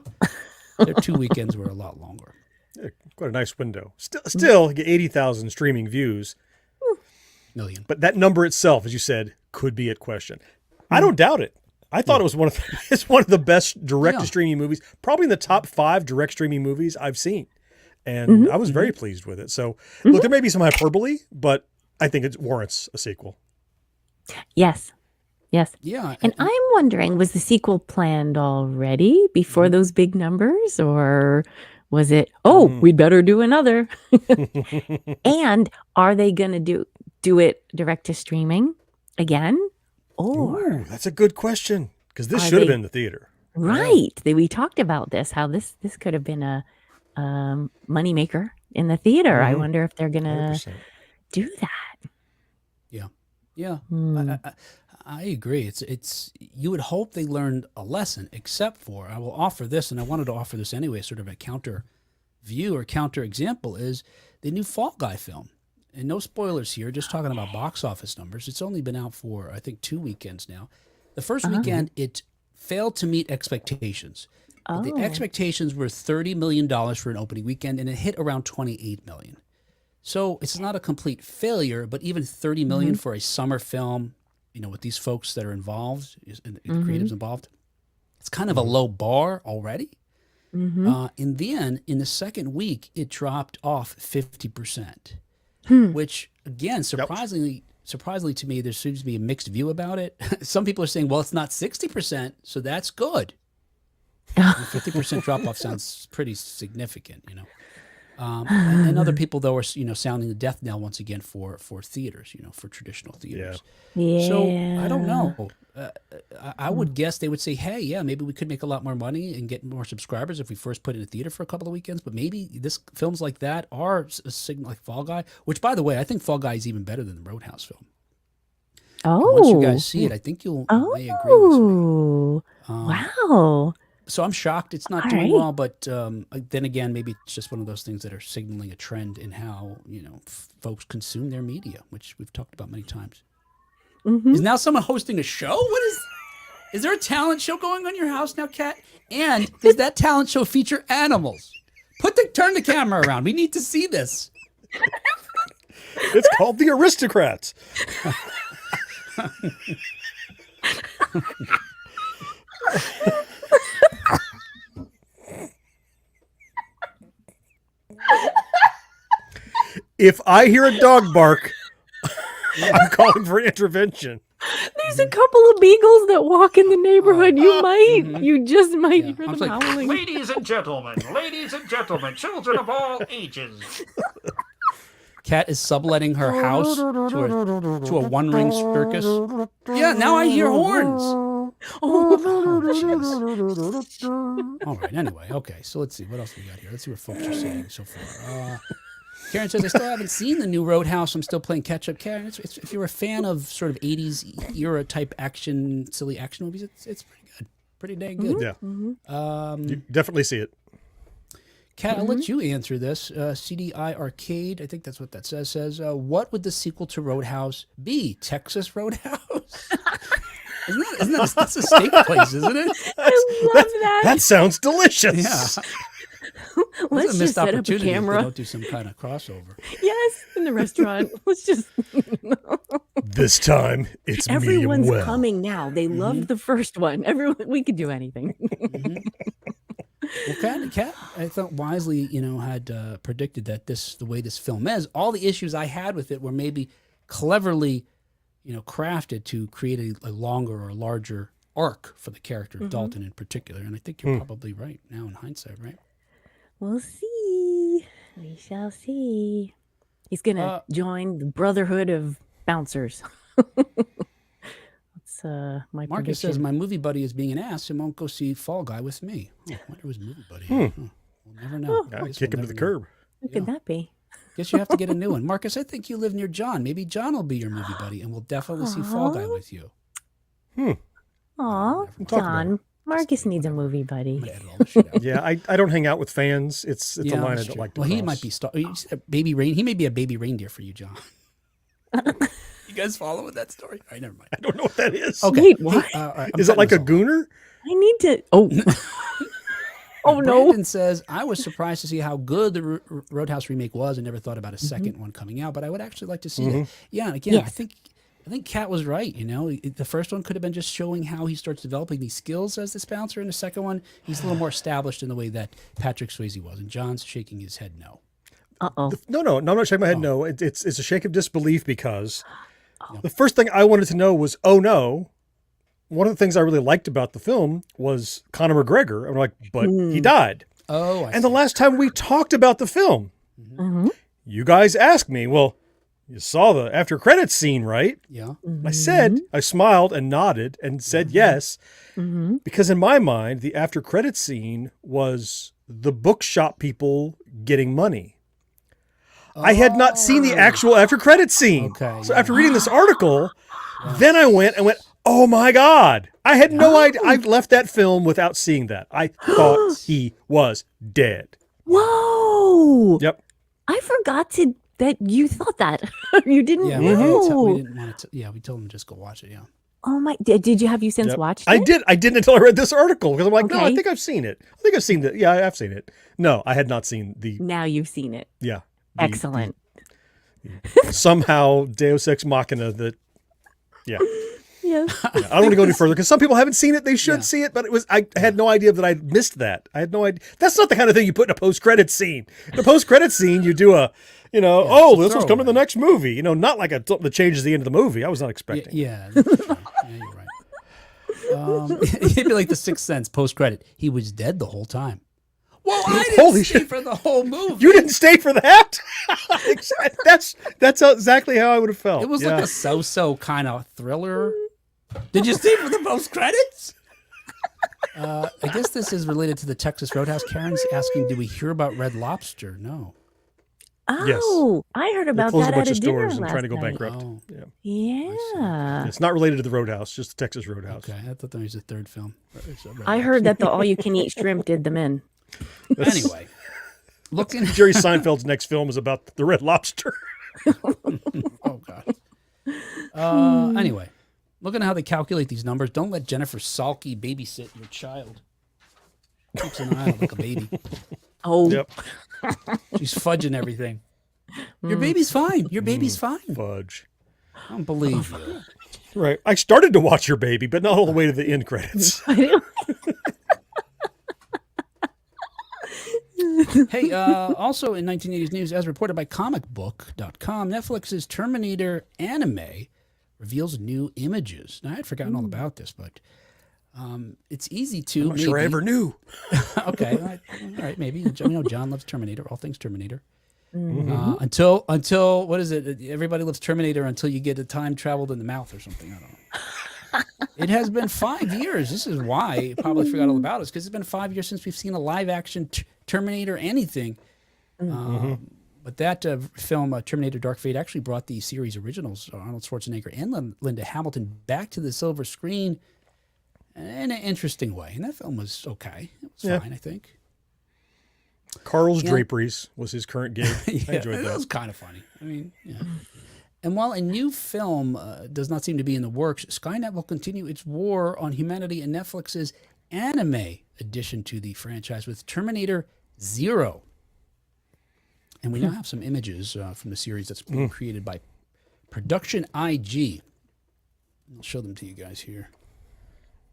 their 2 weekends were a lot longer. Yeah, quite a nice window. Still you get 80,000 streaming views. Million. But that number itself, as you said, could be at question. I don't doubt it. I thought it was it's one of the best direct to streaming movies, probably in the top 5 direct streaming movies I've seen. And I was very pleased with it. So look, there may be some hyperbole, but I think it warrants a sequel. Yes. Yeah. And I'm wondering, was the sequel planned already before those big numbers, or was it, we'd better do another? And are they going to do it direct to streaming again? Or that's a good question, because this should have been the theater. Right. We talked about this, how this could have been a moneymaker in the theater. I wonder if they're going to do that. Yeah. I agree. It's you would hope they learned a lesson, except for, I will offer this, and I wanted to offer this anyway, sort of a counter view or counter example, is the new Fall Guy film. And no spoilers here, just talking about box office numbers. It's only been out for, I think, 2 weekends now. The first weekend, it failed to meet expectations. The expectations were $30 million for an opening weekend, and it hit around $28 million. So it's not a complete failure, but even $30 million for a summer film, with these folks that are involved, and the creatives involved, it's kind of a low bar already. And then in the second week, it dropped off 50%. Which, again, surprisingly to me, there seems to be a mixed view about it. Some people are saying, well, it's not 60%, so that's good. 50% drop-off sounds pretty significant, and other people, though, are sounding the death knell once again for theaters, for traditional theaters. Yeah. So I don't know. I would guess they would say, hey, maybe we could make a lot more money and get more subscribers if we first put it in a theater for a couple of weekends. But maybe films like that are a signal, like Fall Guy, which, by the way, I think Fall Guy is even better than the Roadhouse film. And once you guys see it, I think may agree with me. Wow. So I'm shocked it's not All doing right. well, but then again, maybe it's just one of those things that are signaling a trend in how folks consume their media, which we've talked about many times. Mhm. Is now someone hosting a show? What is there a talent show going on in your house now, Kat? And does that talent show feature animals? Turn the camera around. We need to see this. It's called The Aristocrats. If I hear a dog bark, I'm calling for intervention. There's a couple of beagles that walk in the neighborhood. You just might hear I was them like, howling. Ladies and gentlemen, children of all ages. Kat is subletting her house to a one-ring circus. Yeah, now I hear horns. Oh, jeez. All right, anyway, okay, so let's see. What else we got here? Let's see what folks are saying so far. Karen says, I still haven't seen the new Roadhouse. I'm still playing catch-up. Karen, if you're a fan of sort of 80s era type action, silly action movies, it's pretty good. Pretty dang good. Yeah. You definitely see it. Kat, I'll let you answer this. CDI Arcade, I think that's what that says, what would the sequel to Roadhouse be? Texas Roadhouse? That's a steak place, isn't it? I love that. That sounds delicious. Yeah. Let's It's a just missed set up a opportunity if they camera. don't do some kind of crossover. Yes, in the restaurant. Let's just. This time, it's Everyone's medium well. coming now. They loved the first one. Everyone, we could do anything. Well, Kat, I thought wisely, had predicted that the way this film is, all the issues I had with it were maybe cleverly, crafted to create a longer or larger arc for the character of Dalton in particular. And I think you're probably right now in hindsight, right? We'll see. We shall see. He's gonna join the Brotherhood of Bouncers. That's my Marcus prediction. says, my movie buddy is being an ass and won't go see Fall Guy with me. Oh, I wonder who his movie buddy is. Huh. We'll never know. I guess Kick we'll him to the never know. curb. Who could that be? Guess you have to get a new one. Marcus, I think you live near John. Maybe John will be your movie buddy and we'll definitely see Fall Guy with you. Aw, about John. Marcus needs a movie buddy. I'm gonna edit all this shit out. Yeah, I don't hang out with fans. It's a line I that's don't true. like to Well, he cross. might be baby rain. He may be a baby reindeer for you, John. You guys follow with that story? All right, never mind. I don't know what that is. Okay. Wait, what? Hey, all right, I'm Is it cutting like a this off. gooner? I need to. Oh. Oh, no. Brandon says, I was surprised to see how good the Roadhouse remake was. I never thought about a second one coming out, but I would actually like to see that. Yeah, and again, Yes. I think Kat was right. The first one could have been just showing how he starts developing these skills as this bouncer, and the second one, he's a little more established in the way that Patrick Swayze was. And John's shaking his head no. Uh-oh. No, I'm not shaking my head. No, it's a shake of disbelief because the first thing I wanted to know was, oh no. One of the things I really liked about the film was Conor McGregor. I'm like, but he died. Oh, I And the last time we talked about the film, you guys asked me, well, you saw the after credits scene, right? yeah. I said, I smiled and nodded and said yes, because in my mind, the after credits scene was the bookshop people getting money. I had not seen the actual after credits scene. Okay, So after reading this article, then I went, oh my God. I had no idea. I left that film without seeing that. I thought he was dead. Whoa. Yep. I forgot that you thought that. You didn't Yeah, know. we didn't want to. Yeah, we told him to just go watch it. Yeah. Oh my! Did you have you since Yep. watched it? I did. I didn't until I read this article because I'm like, no, I Okay. think I've seen it. I think I've seen it. Yeah, I've seen it. No, I had not seen the, Now you've seen it. yeah. Excellent. Somehow Deus Ex Machina that, yeah. Yes. I don't want to go any further because some people haven't seen it. They should see it, but I had no idea that I missed that. I had no idea. That's not the kind of thing you put in a post-credit scene. In a post-credit scene, you do a, this was coming in the next movie. Not like that changes the end of the movie. I was not expecting. Yeah, that's true. Yeah, you're right. It'd be like The Sixth Sense post credit. He was dead the whole time. Well, I didn't Holy stay shit. for the whole movie. You didn't stay for that? That's exactly how I would have felt. It was Yeah. like a so-so kind of thriller. Did you stay for the post credits? I guess this is related to the Texas Roadhouse. Karen's asking, did we hear about Red Lobster? No. Oh, I heard They're about closing that a bunch at of a dinner stores and trying to go last night. bankrupt. Oh. Yeah. Yeah. It's not related to the Roadhouse, just the Texas Roadhouse. Okay, I thought that was the third film. I heard that the all-you-can-eat shrimp did them in. Anyway, looking. Jerry Seinfeld's next film is about the Red Lobster. Oh God. Anyway, looking at how they calculate these numbers. Don't let Jennifer Salke babysit your child. Keeps an eye out like a baby. Oh, Yep. She's fudging everything. Your baby's fine. Your baby's fine. Fudge. I don't believe you. Right. I started to watch your baby, but not all the way to the end credits. Hey, also in 1980s news, as reported by comicbook.com, Netflix's Terminator anime reveals new images. Now, I had forgotten all about this, but it's easy to. I'm not sure I ever knew. Okay, all right, maybe. You know, John loves Terminator, all things Terminator. Until what is it? Everybody loves Terminator until you get a time traveled in the mouth or something. I don't know. It has been 5 years. This is why you probably forgot all about it, because it's been 5 years since we've seen a live action Terminator anything. But that film, Terminator Dark Fate, actually brought the series originals, Arnold Schwarzenegger and Linda Hamilton, back to the silver screen in an interesting way. And that film was okay. It was fine, I think. Carl's Draperies was his current gig. I enjoyed that that. was kind of funny. I mean, yeah. And while a new film does not seem to be in the works, Skynet will continue its war on humanity in Netflix's anime addition to the franchise with Terminator Zero. And we now have some images from the series that's being created by Production IG. I'll show them to you guys here.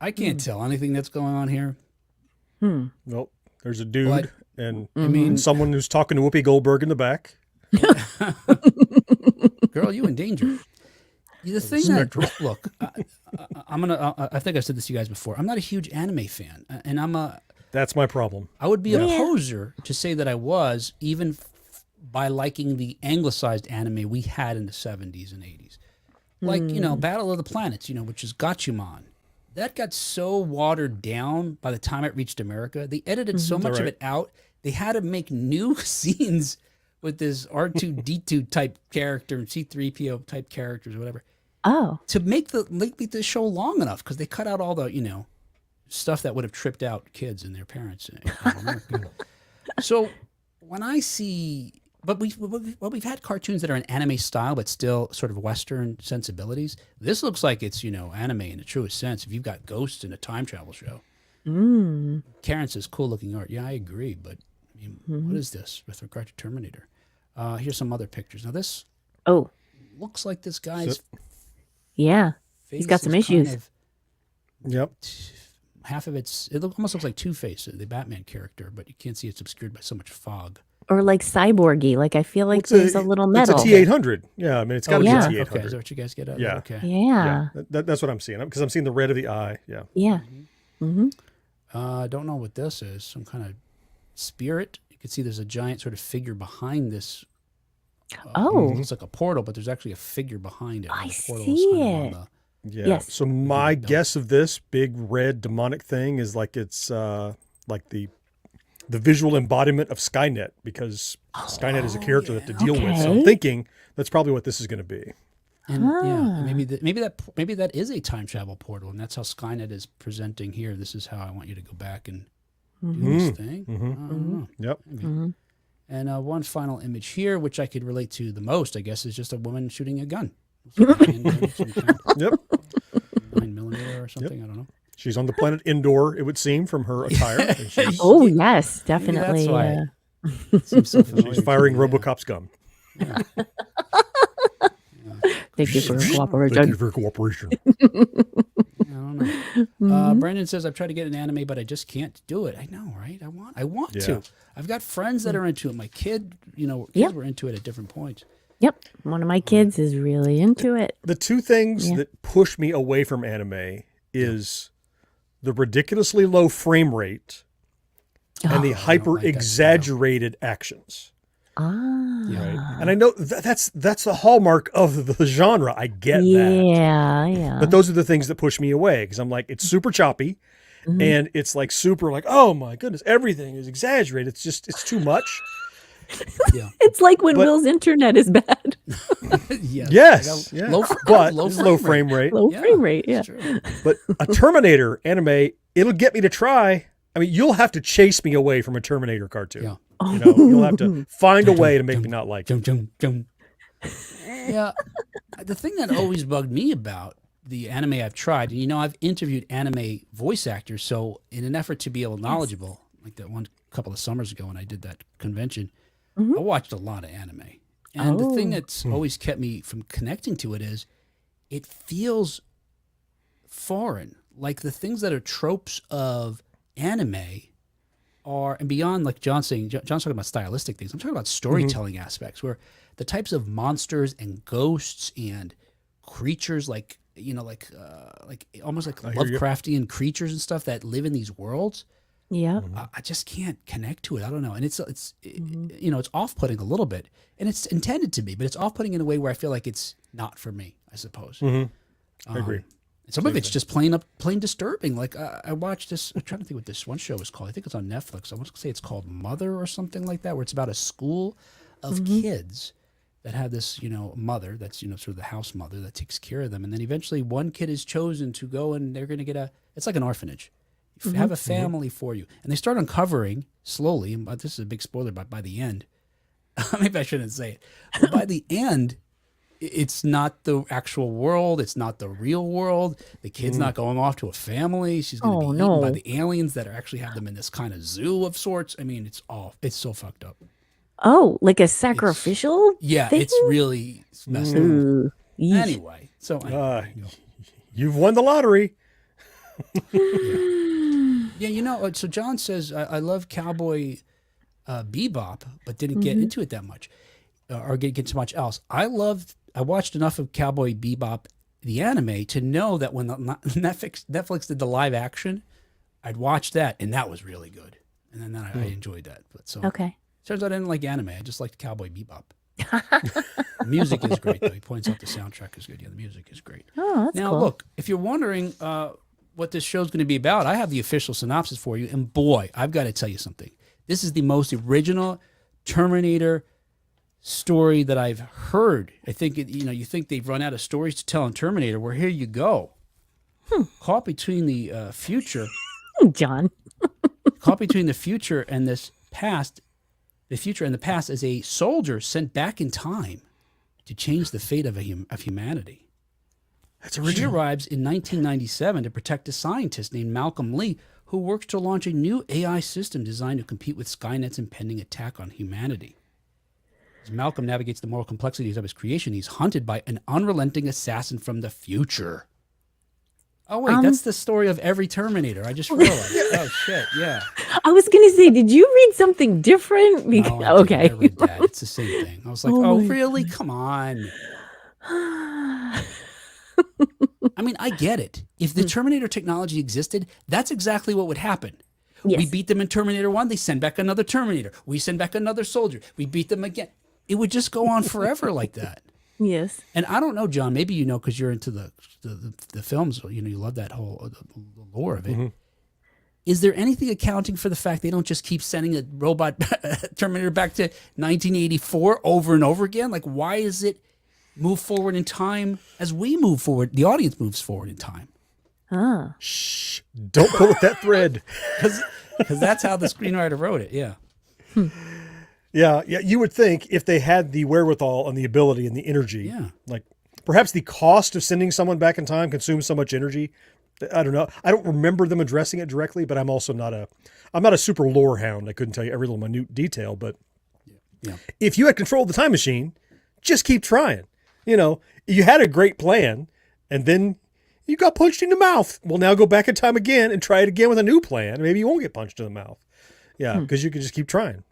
I can't tell anything that's going on here. Nope. There's a dude and I mean, someone who's talking to Whoopi Goldberg in the back. girl, you in danger. The thing that, look, I think I've said this to you guys before. I'm not a huge anime fan, and That's my problem. I would be a poser to say that I was, even by liking the anglicized anime we had in the 70s and 80s. Like, Battle of the Planets, which is Gatchaman. That got so watered down by the time it reached America. They edited so much of it out. They had to make new scenes with this R2-D2 type character and C-3PO type characters or whatever. Oh. To make the show long enough, because they cut out all the, stuff that would have tripped out kids and their parents in America. So when I see... But we've had cartoons that are in anime style, but still sort of Western sensibilities. This looks like it's, anime in the truest sense. If you've got ghosts in a time travel show. Karen says, cool looking art. Yeah, I agree. But I mean, what is this with regard to Terminator? Here's some other pictures. Now this looks like this guy's face. He's got some issues. Yep. Half of it almost looks like Two-Face, the Batman character, but you can't see it's obscured by so much fog. Or like cyborgy. Like I feel like there's a little metal. It's a T800. Yeah, I mean, it's got to be a T800. Okay, is that what you guys get out of Yeah. it? Okay. Yeah. That's what I'm seeing. Because I'm seeing the red of the eye. Yeah. Yeah. I don't know what this is. Some kind of spirit. You can see there's a giant sort of figure behind this. It's like a portal, but there's actually a figure behind it. I The portal see is kind of on it. Yeah. Yes. So my guess of this big red demonic thing is like it's like the visual embodiment of Skynet, because Skynet is a character that to deal with. So I'm thinking that's probably what this is going to be. And maybe that is a time travel portal, and that's how Skynet is presenting here. This is how I want you to go back and do this thing. I don't know. Yep. Maybe. And one final image here, which I could relate to the most, I guess, is just a woman shooting a gun. Yep. 9mm or something. I don't know. She's on the planet Endor, it would seem, from her attire. And she's, Oh yes, definitely. That's why it seems so familiar she's firing to me, RoboCop's gun. Yeah. Thank you for your cooperation. Thank you for your cooperation. I don't know. Brandon says, I've tried to get an anime, but I just can't do it. I know, right? I want to. I've got friends that are into it. My kids were into it at different points. Yep. One of my kids is really into it. The two things that push me away from anime is the ridiculously low frame rate and the hyper exaggerated actions. Right. And I know that's the hallmark of the genre. I get that. Yeah. But those are the things that push me away, because I'm like, it's super choppy and it's like super like, oh my goodness, everything is exaggerated. It's too much. Yeah. It's like when But- Will's internet is bad. Yes, yeah. Low, low frame rate. Low frame rate. Yeah. It's true. But a Terminator anime, it'll get me to try. I mean, you'll have to chase me away from a Terminator cartoon. Yeah. You know, you'll have to find a way to make me not like it. Jum. Yeah. The thing that always bugged me about the anime I've tried, and I've interviewed anime voice actors, so in an effort to be able knowledgeable, like that one couple of summers ago when I did that convention, I watched a lot of anime. And the thing that's always kept me from connecting to it is it feels foreign. Like the things that are tropes of anime are, and beyond, like John's saying, John's talking about stylistic things. I'm talking about storytelling aspects where the types of monsters and ghosts and creatures, like almost like Lovecraftian creatures and stuff that live in these worlds. Yeah. I just can't connect to it. I don't know, and it's off-putting a little bit, and it's intended to be, but it's off-putting in a way where I feel like it's not for me, I suppose. I agree. Some of it's just plain disturbing. Like I watched this. I'm trying to think what this one show is called. I think it's on Netflix. I want to say it's called Mother or something like that, where it's about a school of kids that have this, mother that's, sort of the house mother that takes care of them, and then eventually one kid is chosen to go, and they're going to get it's like an orphanage. You have a family for you, and they start uncovering slowly. And this is a big spoiler, but by the end, maybe I shouldn't say it. But by the end, it's not the actual world. It's not the real world. The kid's not going off to a family. She's going to be eaten by the aliens that actually have them in this kind of zoo of sorts. I mean, it's so fucked up. Oh, like a sacrificial? thing? It's really messed up. Ooh, yeesh. Anyway, so You've won the lottery. yeah, so John says, I love Cowboy Bebop, but didn't get into it that much, or get too much else. I watched enough of Cowboy Bebop, the anime, to know that when Netflix did the live action, I'd watch that, and that was really good. And then I enjoyed that. But Okay. Turns out I didn't like anime. I just liked Cowboy Bebop. The music is great, though. He points out the soundtrack is good. Yeah, the music is great. Oh, that's Now, cool. look, if you're wondering what this show's going to be about, I have the official synopsis for you. And boy, I've got to tell you something. This is the most original Terminator story that I've heard. I think, you think they've run out of stories to tell on Terminator. Well, here you go. Caught between the future. John. Caught between the future and this past. The future and the past as a soldier sent back in time to change the fate of humanity. That's She original. arrives in 1997 to protect a scientist named Malcolm Lee, who works to launch a new AI system designed to compete with Skynet's impending attack on humanity. As Malcolm navigates the moral complexities of his creation, he's hunted by an unrelenting assassin from the future. Oh, wait, that's the story of every Terminator. I just realized. Oh, shit, yeah. I was going to say, did you read something different? No, I Okay. didn't. I read that. It's the same thing. I was like, oh really? Come on. I mean, I get it. If the Terminator technology existed, that's exactly what would happen. Yes. We beat them in Terminator 1, they send back another Terminator. We send back another soldier. We beat them again. It would just go on forever like that. Yes. And I don't know, John, maybe you know because you're into the films, you love that whole the lore of it. Is there anything accounting for the fact they don't just keep sending a robot Terminator back to 1984 over and over again? Like, why is it move forward in time as we move forward? The audience moves forward in time. Shh! Don't pull at that thread. Because that's how the screenwriter wrote it, yeah. Yeah. You would think if they had the wherewithal and the ability and the energy, like perhaps the cost of sending someone back in time consumes so much energy. I don't know. I don't remember them addressing it directly, but I'm also not a super lore hound. I couldn't tell you every little minute detail, but if you had control of the time machine, just keep trying. You had a great plan and then you got punched in the mouth. Well, now go back in time again and try it again with a new plan. Maybe you won't get punched in the mouth. Yeah, because you can just keep trying.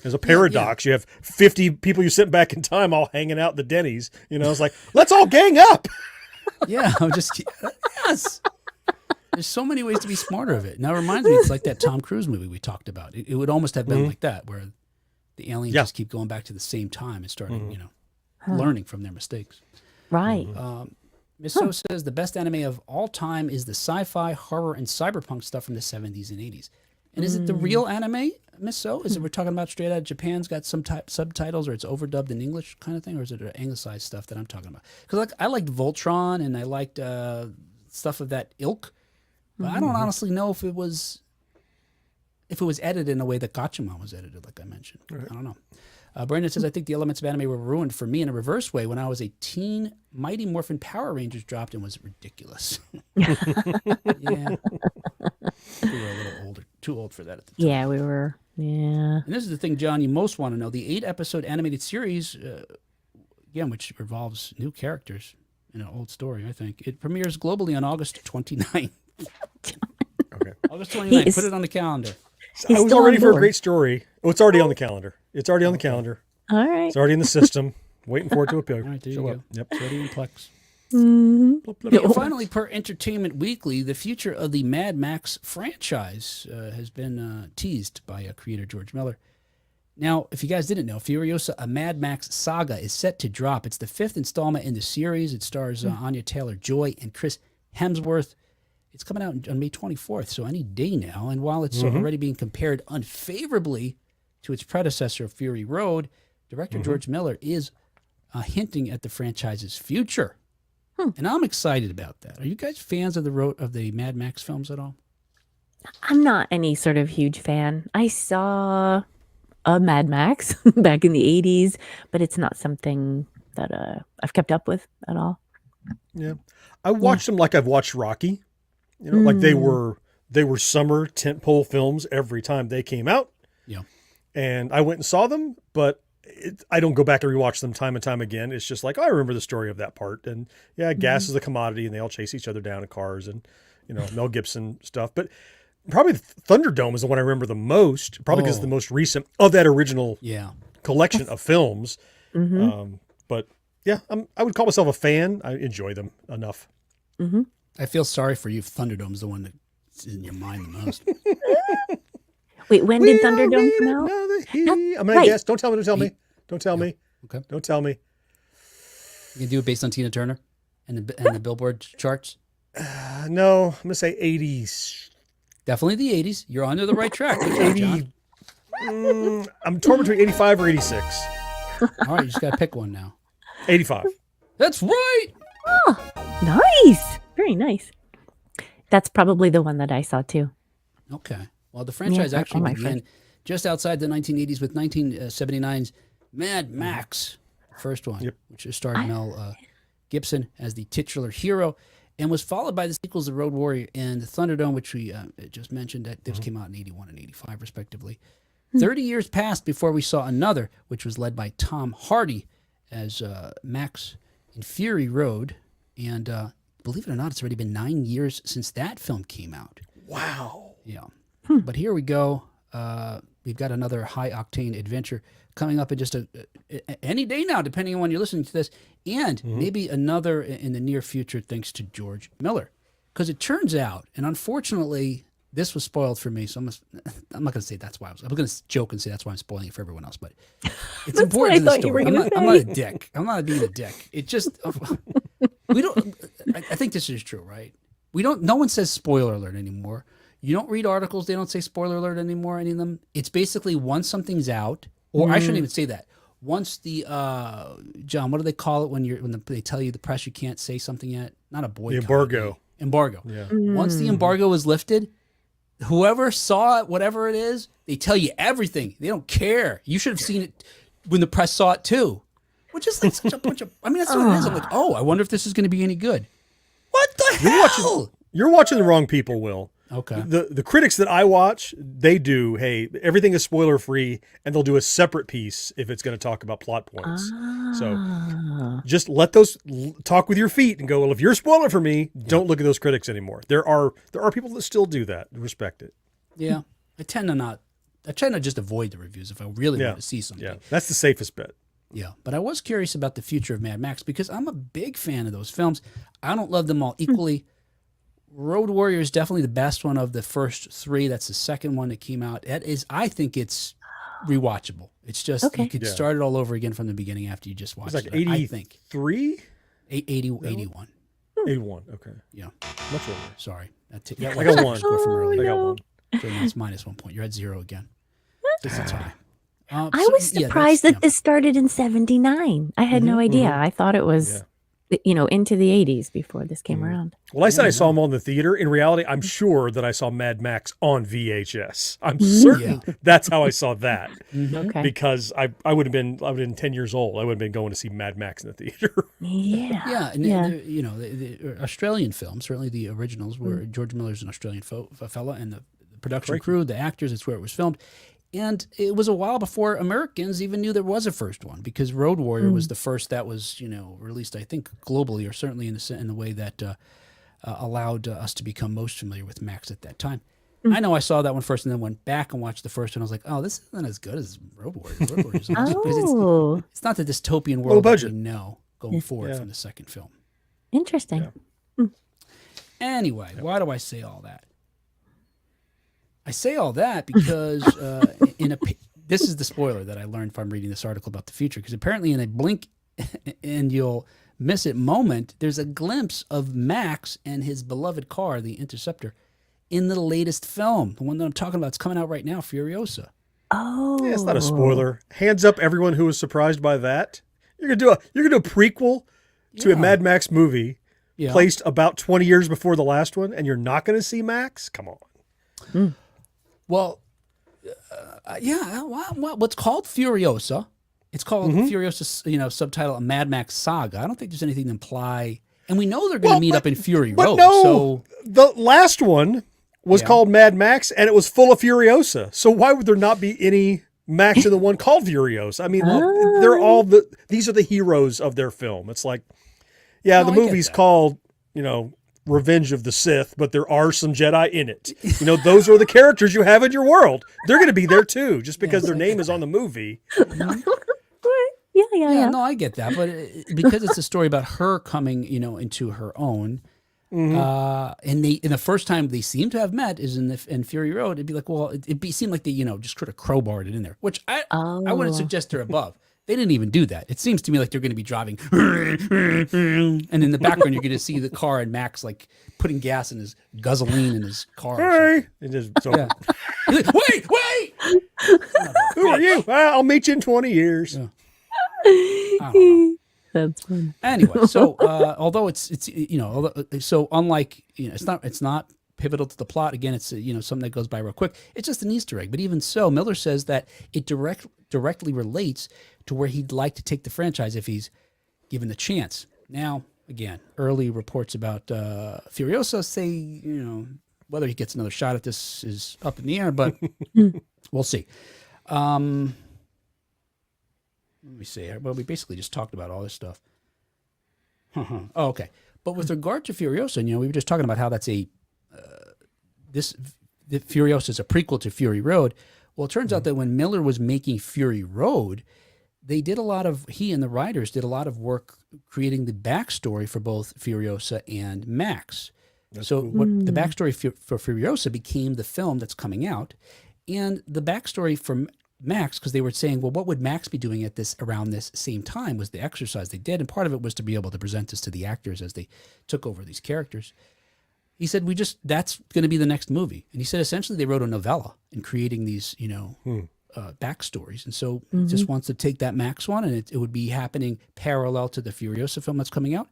There's a paradox. You have 50 people you sent back in time all hanging out at the Denny's. It's like, let's all gang up. Yeah, yes. There's so many ways to be smarter of it. Now it reminds me, it's like that Tom Cruise movie we talked about. It would almost have been like that, where the aliens just keep going back to the same time and starting, learning from their mistakes. Right. Miss So says the best anime of all time is the sci-fi, horror, and cyberpunk stuff from the 70s and 80s. And is it the real anime, Miss So? Is it we're talking about straight out of Japan's got some subtitles, or it's overdubbed in English kind of thing, or is it anglicized stuff that I'm talking about? Because I liked Voltron and I liked stuff of that ilk, but I don't honestly know if it was edited in a way that Gatchaman was edited, like I mentioned. Right. I don't know. Brandon says, I think the elements of anime were ruined for me in a reverse way. When I was a teen, Mighty Morphin Power Rangers dropped and was ridiculous. Yeah. We were a little older, too old for that at the time. Yeah, we were. Yeah. And this is the thing, John, you most want to know. The 8-episode animated series, again, which revolves new characters in an old story, I think. It premieres globally on August 29th. Okay. August 29th. Put it on the calendar. I was all ready for a great story. Oh, it's already on the calendar. It's already on the calendar. All right. It's already in the system. Waiting for it to appear. All right, there you go. Yep. It's already in Plex. Mm-hmm. Finally, per Entertainment Weekly, the future of the Mad Max franchise has been teased by creator George Miller. Now, if you guys didn't know, Furiosa, a Mad Max saga, is set to drop. It's the 5th installment in the series. It stars Anya Taylor-Joy and Chris Hemsworth. It's coming out on May 24th, so any day now. And while it's already being compared unfavorably to its predecessor, Fury Road, director George Miller is hinting at the franchise's future. And I'm excited about that. Are you guys fans of the Mad Max films at all? I'm not any sort of huge fan. I saw a Mad Max back in the 80s, but it's not something that I've kept up with at all. Yeah. I watched them like I've watched Rocky. You know, like they were summer tentpole films every time they came out. Yeah. And I went and saw them, but I don't go back and rewatch them time and time again. It's just like, oh, I remember the story of that part. And yeah, gas is a commodity and they all chase each other down in cars and, you know, Mel Gibson stuff. But probably Thunderdome is the one I remember the most, probably because it's the most recent of that original collection of films. But yeah, I would call myself a fan. I enjoy them enough. I feel sorry for you if Thunderdome is the one that's in your mind the most. Wait, when did Thunderdome come out? I'm going to guess. Don't tell me. Don't tell me. Okay. Don't tell me. You can do it based on Tina Turner and the Billboard charts? No, I'm going to say 80s. Definitely the 80s. You're on to the right track. Good job, John. I'm torn between 85 or 86. All right, you just got to pick one now. 85. That's right. Oh, nice. Very nice. That's probably the one that I saw too. Okay. Well, the franchise actually began just outside the 1980s with 1979's Mad Max, first one, which starred Mel Gibson as the titular hero, and was followed by the sequels, The Road Warrior and The Thunderdome, which we just mentioned. That those came out in 81 and 85, respectively. 30 years passed before we saw another, which was led by Tom Hardy as Max in Fury Road. And believe it or not, it's already been 9 years since that film came out. Wow. Yeah. But here we go. We've got another high-octane adventure coming up in just any day now, depending on when you're listening to this, and maybe another in the near future thanks to George Miller. Because it turns out, and unfortunately, this was spoiled for me, so I'm not going to say that's why I'm going to joke and say that's why I'm spoiling it for everyone else, but it's important to the story. I'm not a dick. I'm not being a dick. It just, we don't, I think this is true, right? No one says spoiler alert anymore. You don't read articles. They don't say spoiler alert anymore, any of them. It's basically once something's out, or I shouldn't even say that. Once the, John, what do they call it when they tell you the press you can't say something yet? Not a boycott. The embargo. Yeah. Once the embargo is lifted, whoever saw it, whatever it is, they tell you everything. They don't care. You should have seen it when the press saw it too. Which is like such a bunch of, I mean, that's what it is. I'm like, oh, I wonder if this is going to be any good. What the hell? You're watching the wrong people, Will. Okay. The critics that I watch, they do, hey, everything is spoiler free, and they'll do a separate piece if it's going to talk about plot points. So just let those talk with your feet and go, well, if you're spoiling for me, don't look at those critics anymore. There are people that still do that. Respect it. Yeah. I tend to just avoid the reviews if I really want to see something. Yeah. That's the safest bet. Yeah. But I was curious about the future of Mad Max because I'm a big fan of those films. I don't love them all equally. Road Warrior is definitely the best one of the first three. That's the second one that came out. I think it's rewatchable. It's just you could start it all over again from the beginning after you just watched it. It's like 83? 81. 81. 81, okay. Yeah. Much older. Sorry. I got one. From earlier. I got one. So now it's minus 1 point. You're at 0 again. This is a tie. I was surprised that this started in 79. I had no idea. I thought it was, into the 80s before this came around. Well, I said I saw them all in the theater. In reality, I'm sure that I saw Mad Max on VHS. I'm certain that's how I saw that. Okay. Because I would have been 10 years old. I would have been going to see Mad Max in the theater. Yeah. The Australian films, certainly the originals, were George Miller's an Australian fella, and the production crew, the actors, it's where it was filmed. And it was a while before Americans even knew there was a first one, because Road Warrior was the first that was, released, I think, globally, or certainly in the way that allowed us to become most familiar with Max at that time. I know I saw that one first and then went back and watched the first one. I was like, oh, this isn't as good as Road Warrior. Road Warrior's it's not the dystopian world that we know going forward from the second film. Interesting. Yeah. Anyway, why do I say all that? I say all that because this is the spoiler that I learned from reading this article about the future, because apparently in a blink and you'll miss it moment, there's a glimpse of Max and his beloved car, the Interceptor, in the latest film. The one that I'm talking about is coming out right now, Furiosa. Oh. Yeah, it's not a spoiler. Hands up everyone who was surprised by that. You're gonna do a prequel to a Mad Max movie placed about 20 years before the last one, and you're not going to see Max? Come on. Well, what's called Furiosa. It's called Furiosa, subtitle, a Mad Max saga. I don't think there's anything to imply. And we know they're going to meet up in Fury Road. No, so the last one was called Mad Max, and it was full of Furiosa. So why would there not be any Max in the one called Furiosa? I mean, they're all these are the heroes of their film. It's like, the movie's called, Revenge of the Sith, but there are some Jedi in it. Those are the characters you have in your world. They're going to be there too, just because their name is on the movie. Yeah. No, I get that, but because it's a story about her coming, into her own, and the first time they seem to have met is in Fury Road. It'd be like, well, seemed like they, just sort of crowbarred it in there, which I wouldn't suggest they're above. They didn't even do that. It seems to me like they're going to be driving, and in the background you're going to see the car and Max like putting gas in his gasoline in his car. Hey, He's like, wait! Who are you? Well, I'll meet you in 20 years. Yeah. I don't know. That's fun. Anyway, so although it's so unlike it's not pivotal to the plot. Again, it's something that goes by real quick. It's just an Easter egg. But even so, Miller says that it directly relates to where he'd like to take the franchise if he's given the chance. Now, again, early reports about Furiosa say whether he gets another shot at this is up in the air, but we'll see. Let me see. Well, we basically just talked about all this stuff. Oh, okay. But with regard to Furiosa, we were just talking about how that's the Furiosa is a prequel to Fury Road. Well, it turns out that when Miller was making Fury Road, he and the writers did a lot of work creating the backstory for both Furiosa and Max. What the backstory for Furiosa became the film that's coming out, and the backstory for Max, because they were saying, well, what would Max be doing around this same time, was the exercise they did, and part of it was to be able to present this to the actors as they took over these characters. He said, that's going to be the next movie. And he said, essentially, they wrote a novella in creating these, backstories. And so he just wants to take that Max one, and it would be happening parallel to the Furiosa film that's coming out,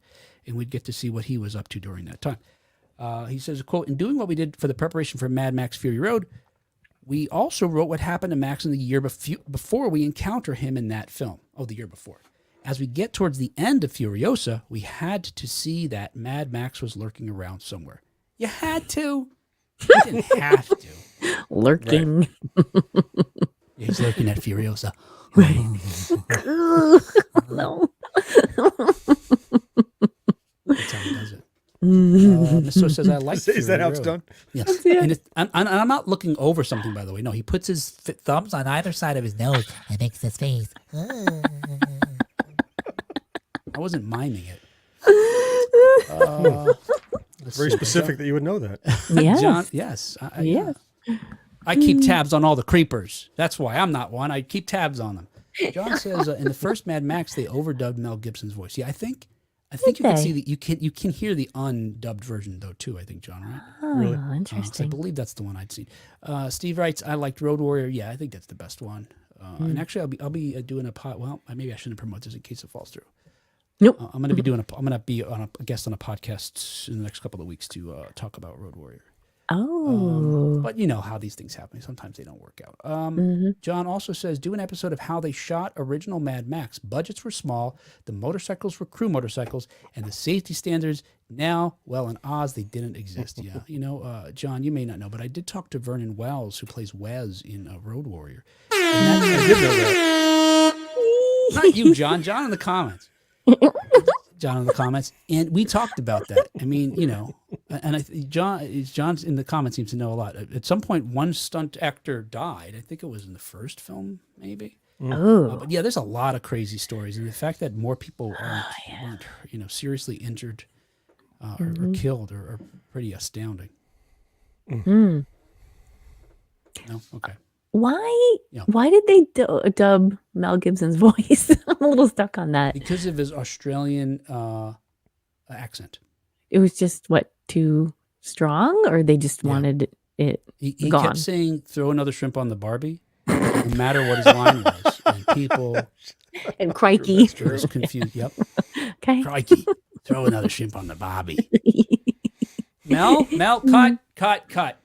and we'd get to see what he was up to during that time. He says, quote, in doing what we did for the preparation for Mad Max Fury Road, we also wrote what happened to Max in the year before we encounter him in that film. Oh, the year before. As we get towards the end of Furiosa, we had to see that Mad Max was lurking around somewhere. You had to. You didn't have to. Lurking. Right. He's lurking at Furiosa. Right. No. That's how he does it. Mr. says, I like Is that how it's done? Yes. And I'm not looking over something, by the way. No, he puts his thumbs on either side of his nose and makes this face. I wasn't miming it. Very specific that you would know that. Yes. John, yes. I keep tabs on all the creepers. That's why I'm not one. I keep tabs on them. John says, in the first Mad Max, they overdubbed Mel Gibson's voice. Yeah, I think I think Did you can they? see you can hear the undubbed version though too. I think, John, right? Oh, Really? 'Cause I interesting. believe that's the one I'd seen. Steve writes, "I liked Road Warrior. Yeah, I think that's the best one." And actually, I'll be doing a pod. Well, maybe I shouldn't promote this in case it falls through. Nope. I'm going to be on a guest on a podcast in the next couple of weeks to talk about Road Warrior. Oh. But you know how these things happen. Sometimes they don't work out. Mm-hmm. John also says, do an episode of how they shot original Mad Max. Budgets were small. The motorcycles were crew motorcycles. And the safety standards now, well, in Oz, they didn't exist. Yeah. You know, John, you may not know, but I did talk to Vernon Wells, who plays Wes in Road Warrior. And I did know that. Not you, John. John in the comments. John in the comments, and we talked about that. I mean, you know, and John's in the comments seems to know a lot. At some point, one stunt actor died. I think it was in the first film, maybe. Oh. But yeah, there's a lot of crazy stories, and the fact that more people weren't you know, seriously injured or killed are pretty astounding. Mm. No, okay. Why? Yeah. Why did they dub Mel Gibson's voice? I'm a little stuck on that. Because of his Australian accent. It was just too strong, or they just wanted it He gone. kept saying, "Throw another shrimp on the Barbie," no matter what his line was, and people And crikey. were just confused. Yep, Okay. crikey, throw another shrimp on the Barbie. Mel, cut.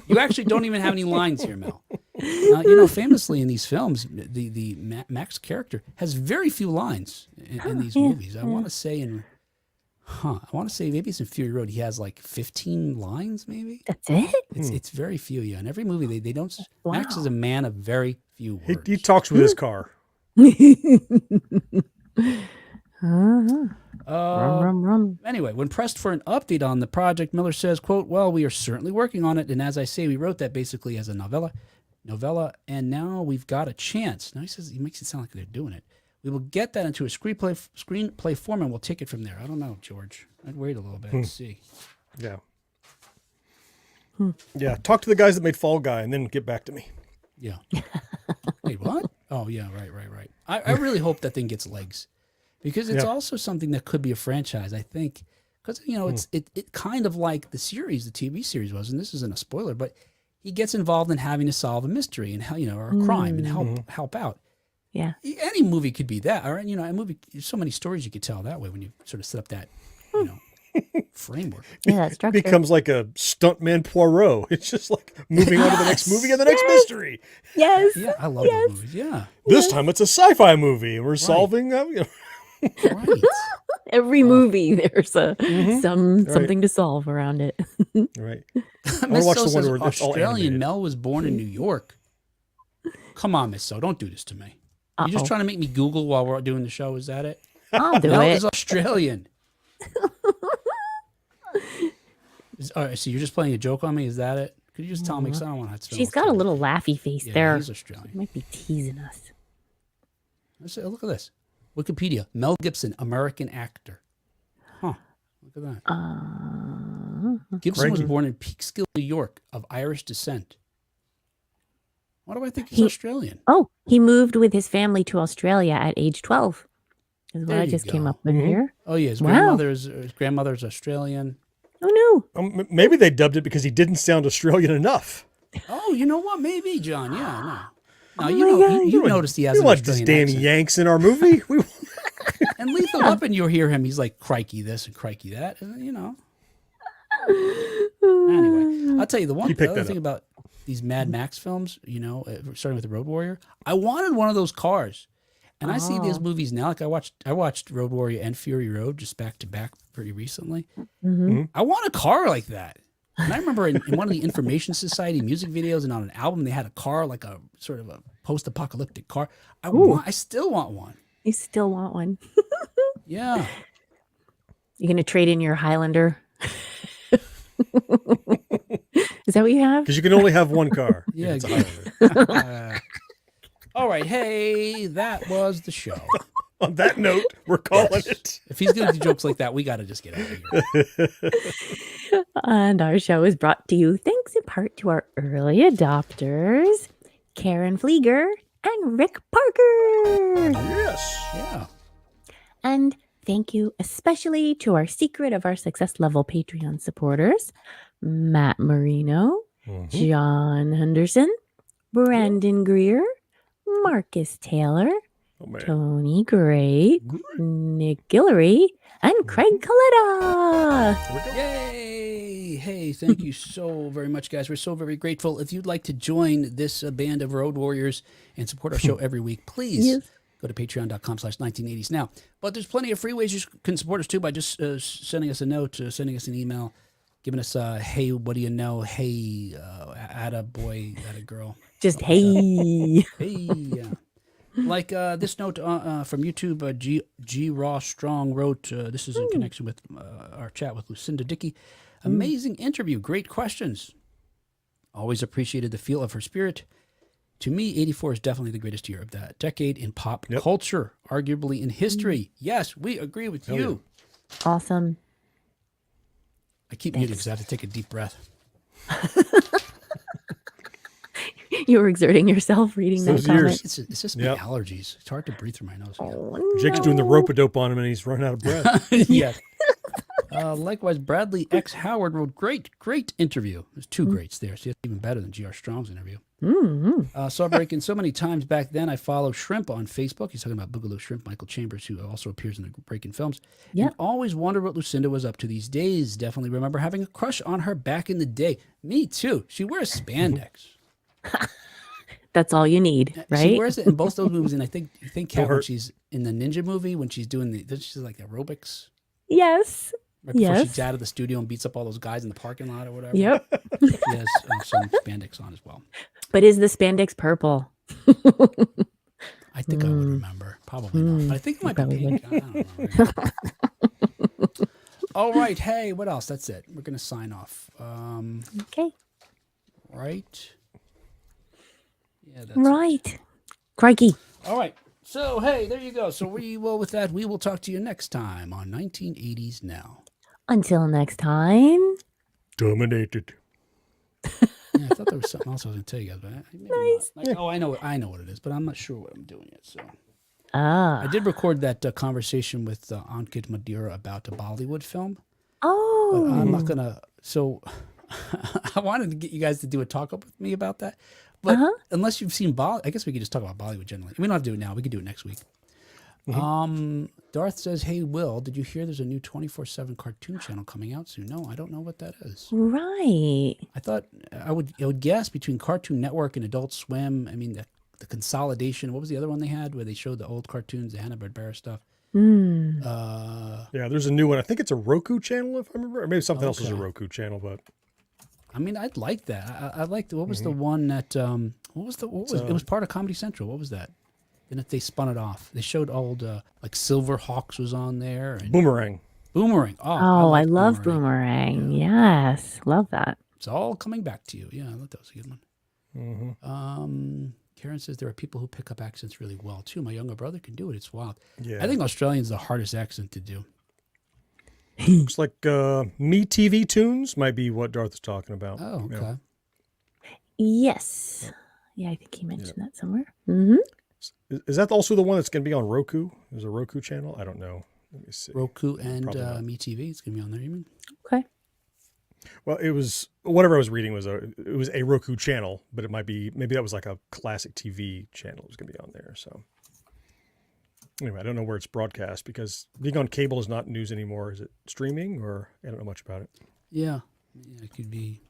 You actually don't even have any lines here, Mel. You know, famously in these films, the Max character has very few lines in these movies. I want to say maybe it's in Fury Road. He has like 15 lines, maybe. That's it? It's very few, yeah. In every movie, they don't. Wow. Max is a man of very few words. He talks with his car. Rum. Anyway, when pressed for an update on the project, Miller says, quote, "Well, we are certainly working on it. And as I say, we wrote that basically as a novella, and now we've got a chance." Now he makes it sound like they're doing it. "We will get that into a screenplay form, and we'll take it from there." I don't know, George. I'd wait a little bit and see. Yeah. Yeah. Talk to the guys that made Fall Guy and then get back to me. Yeah. Wait, what? Oh, yeah, right. I really hope that thing gets legs, because it's also something that could be a franchise, I think. Because, you know, it kind of like the TV series was, and this isn't a spoiler, but he gets involved in having to solve a mystery and or a crime and help out. Yeah. Any movie could be that, or you know, a movie. There's so many stories you could tell that way when you sort of set up that, you know, framework. Yeah, that structure. Becomes like a stuntman Poirot. It's just like moving on to the next movie and the next mystery. Yes. Yeah, I love those movies. Yeah, This time it's a sci-fi movie, and we're solving. right. Every movie, there's something to solve around it. Right. I want to watch the one where it's all Australian. animated. Mel was born in New York. Come on, Miss So, don't do this to me. You're Uh-oh. just trying to make me Google while we're doing the show. Is that it? I'll do Mel it. is Australian. All right, so you're just playing a joke on me? Is that it? Could you just tell me? Because I don't want to. She's got a little laughy face there. He's Australian. She might be teasing us. Look at this. Wikipedia. Mel Gibson, American actor. Huh. Look at that. Gibson was born in Peekskill, New York, of Irish descent. Why do I think he's Australian? Oh, he moved with his family to Australia at age 12. Is what There I you just came go. up with here. Oh, yeah. His Wow. grandmother's Australian. Oh, no. Maybe they dubbed it because he didn't sound Australian enough. Oh, you know what? Maybe, John. Yeah, no. Oh You my know, God. you noticed he has We an want this Australian Danny accent. Yanks in our movie. And Lethal Weapon, you'll hear him. He's like, crikey this and crikey that. And, you know. Anyway, I'll tell you the other thing about these Mad Max films, you know, starting with the Road Warrior, I wanted one of those cars. And I see these movies now. Like I watched Road Warrior and Fury Road just back to back pretty recently. I want a car like that. And I remember in one of the Information Society music videos and on an album, they had a car like a sort of a post-apocalyptic car. I still want one. You still want one. Yeah. You going to trade in your Highlander? Is that what you have? Because you can only have one car. Yeah, It's a exactly. Highlander. All right. Hey, that was the show. On that note, we're calling it. If he's going to do jokes like that, we got to just get out of here. And our show is brought to you thanks in part to our early adopters, Karen Flieger and Rick Parker. Yes. Yeah. And Thank you especially to our Secret of Our Success Level Patreon supporters, Matt Marino, John Henderson, Brandon Greer, Marcus Taylor, Tony Gray, Nick Guillory, and Craig Coletta. Yay! Hey, thank you so very much, guys. We're so very grateful. If you'd like to join this band of road warriors and support our show every week, please go to patreon.com/1980s now. But there's plenty of free ways you can support us too by just sending us a note, sending us an email, giving us a, hey, what do you know? Hey, atta boy, atta girl. Just hey. Hey, yeah. Like this note from YouTube, G. Raw Strong wrote, this is in connection with our chat with Lucinda Dickey. Amazing interview, great questions. Always appreciated the feel of her spirit. To me, 84 is definitely the greatest year of that decade in pop culture, arguably in history. Yes, we agree with you. Yeah. Awesome. I keep muting because I have to take a deep breath. You were exerting yourself reading that comment. It's just my allergies. It's hard to breathe through my nose. Jake's doing the rope-a-dope on him, and he's running out of breath. Yes. Likewise, Bradley X. Howard wrote, great interview. There's two greats there. So it's even better than G.R. Strong's interview. Saw Breaking so many times back then. I follow Shrimp on Facebook. He's talking about Boogaloo Shrimp, Michael Chambers, who also appears in the Breaking films. Yeah. And always wondered what Lucinda was up to these days. Definitely remember having a crush on her back in the day. Me too. She wears spandex. That's all you need, right? She wears it in both those movies, and I think Kat, when she's in the Ninja movie, when she's doing she's like aerobics. Yes. Right before she gets out of the studio and beats up all those guys in the parking lot or whatever. Yep. She has some spandex on as well. But is the spandex purple? I think I would remember. Probably not. But I think it might be pink. I don't know. All right. Hey, what else? That's it. We're going to sign off. Okay. Right. Yeah, that's right. Crikey. All right. So, hey, there you go. So with that, we will talk to you next time on 1980s Now. Until next time. Dominated. Yeah, I thought there was something else I was going to tell you guys, but maybe not. Like, I know what it is, but I'm not sure what I'm doing yet. So, I did record that conversation with Ankit Madeira about a Bollywood film. Oh, but I'm not gonna. So, I wanted to get you guys to do a talk up with me about that, but unless you've seen Bollywood, I guess we could just talk about Bollywood generally. We don't have to do it now. We could do it next week. Darth says, "Hey, Will, did you hear there's a new 24/7 cartoon channel coming out soon?" No, I don't know what that is. Right. I thought I would guess between Cartoon Network and Adult Swim. I mean, the consolidation. What was the other one they had where they showed the old cartoons, the Hanna-Barbera stuff? Yeah, there's a new one. I think it's a Roku channel, if I remember, or maybe something else is a Roku channel. But I mean, I'd like that. I liked. What was the one that? It was part of Comedy Central. What was that? And if they spun it off, they showed old like Silver Hawks was on there. And Boomerang. Oh, I love Boomerang. Yeah. Yes, love that. It's all coming back to you. Yeah, I thought that was a good one. Karen says there are people who pick up accents really well too. My younger brother can do it. It's wild. Yeah. I think Australian's the hardest accent to do. Looks like Me TV Tunes might be what Darth is talking about. Oh, okay. Yeah. Yes. Yeah, I think he mentioned that somewhere. Is that also the one that's going to be on Roku? There's a Roku channel? I don't know. Let me see. Roku and Me TV. It's going to be on there, you mean? Okay. Well, it was, whatever I was reading was a Roku channel, but it might be, maybe that was like a classic TV channel. It was going to be on there. So anyway, I don't know where it's broadcast because being on cable is not news anymore. Is it streaming or I don't know much about it. Yeah, it could be.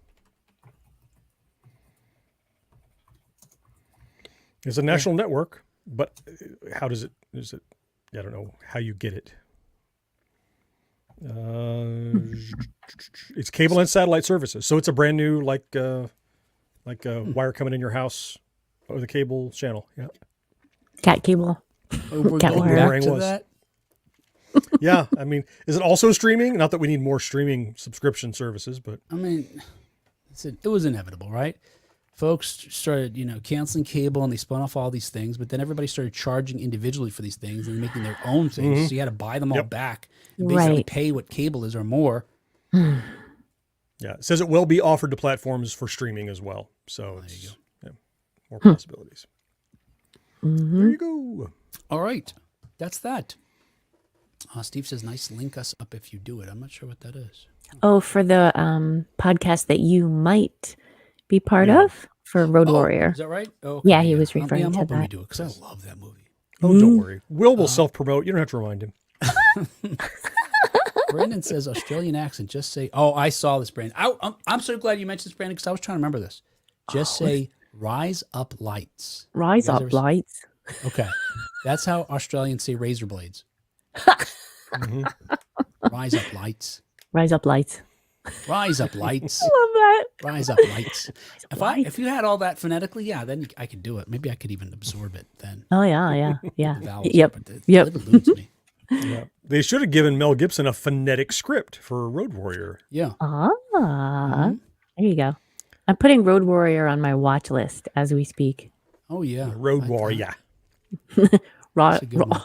It's a national network, but how is it, I don't know how you get it. It's cable and satellite services. So it's a brand new, like wire coming in your house or the cable channel. Yeah. Cat cable. We're going back to that. Yeah. I mean, is it also streaming? Not that we need more streaming subscription services, but I mean, it was inevitable, right? Folks started, canceling cable and they spun off all these things, but then everybody started charging individually for these things and making their own things. So you had to buy them all back and basically pay what cable is or more. Yeah. It says it will be offered to platforms for streaming as well. So there you go. Yeah, more possibilities. There you go. All right. That's that. Steve says, nice, link us up if you do it. I'm not sure what that is. Oh, for the podcast that you might be part of for Road Warrior. Is that right? Oh, Yeah, he was referring I'm to hoping we that. do it because I love that movie. Oh, don't worry. Will self-promote. You don't have to remind him. Brandon says Australian accent. Just say, oh, I saw this, Brandon. I'm so glad you mentioned this, Brandon, because I was trying to remember this. Just say, rise up lights. Rise up lights. Okay. That's how Australians say razor blades. Rise up lights. Rise up lights. Rise up lights. I love that. Rise up lights. If you had all that phonetically, yeah, then I could do it. Maybe I could even absorb it then. Oh, yeah. The vowels, Yep. but it Yep. eludes me. Yeah. They should have given Mel Gibson a phonetic script for Road Warrior. Yeah. There you go. I'm putting Road Warrior on my watch list as we speak. Oh, yeah. Road Warrior. That's a good one.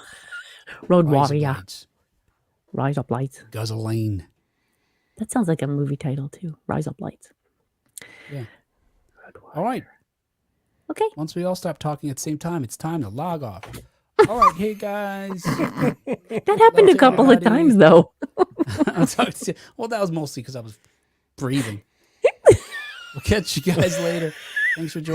Road Rise up Warrior. lights. Rise up lights. Guzzlane. That sounds like a movie title too. Rise up lights. Yeah. All right. Okay. Once we all stop talking at the same time, it's time to log off. All right. Hey, guys. That happened a couple of times though. I'm sorry. Well, that was mostly because I was breathing. We'll catch you guys later. Thanks for joining.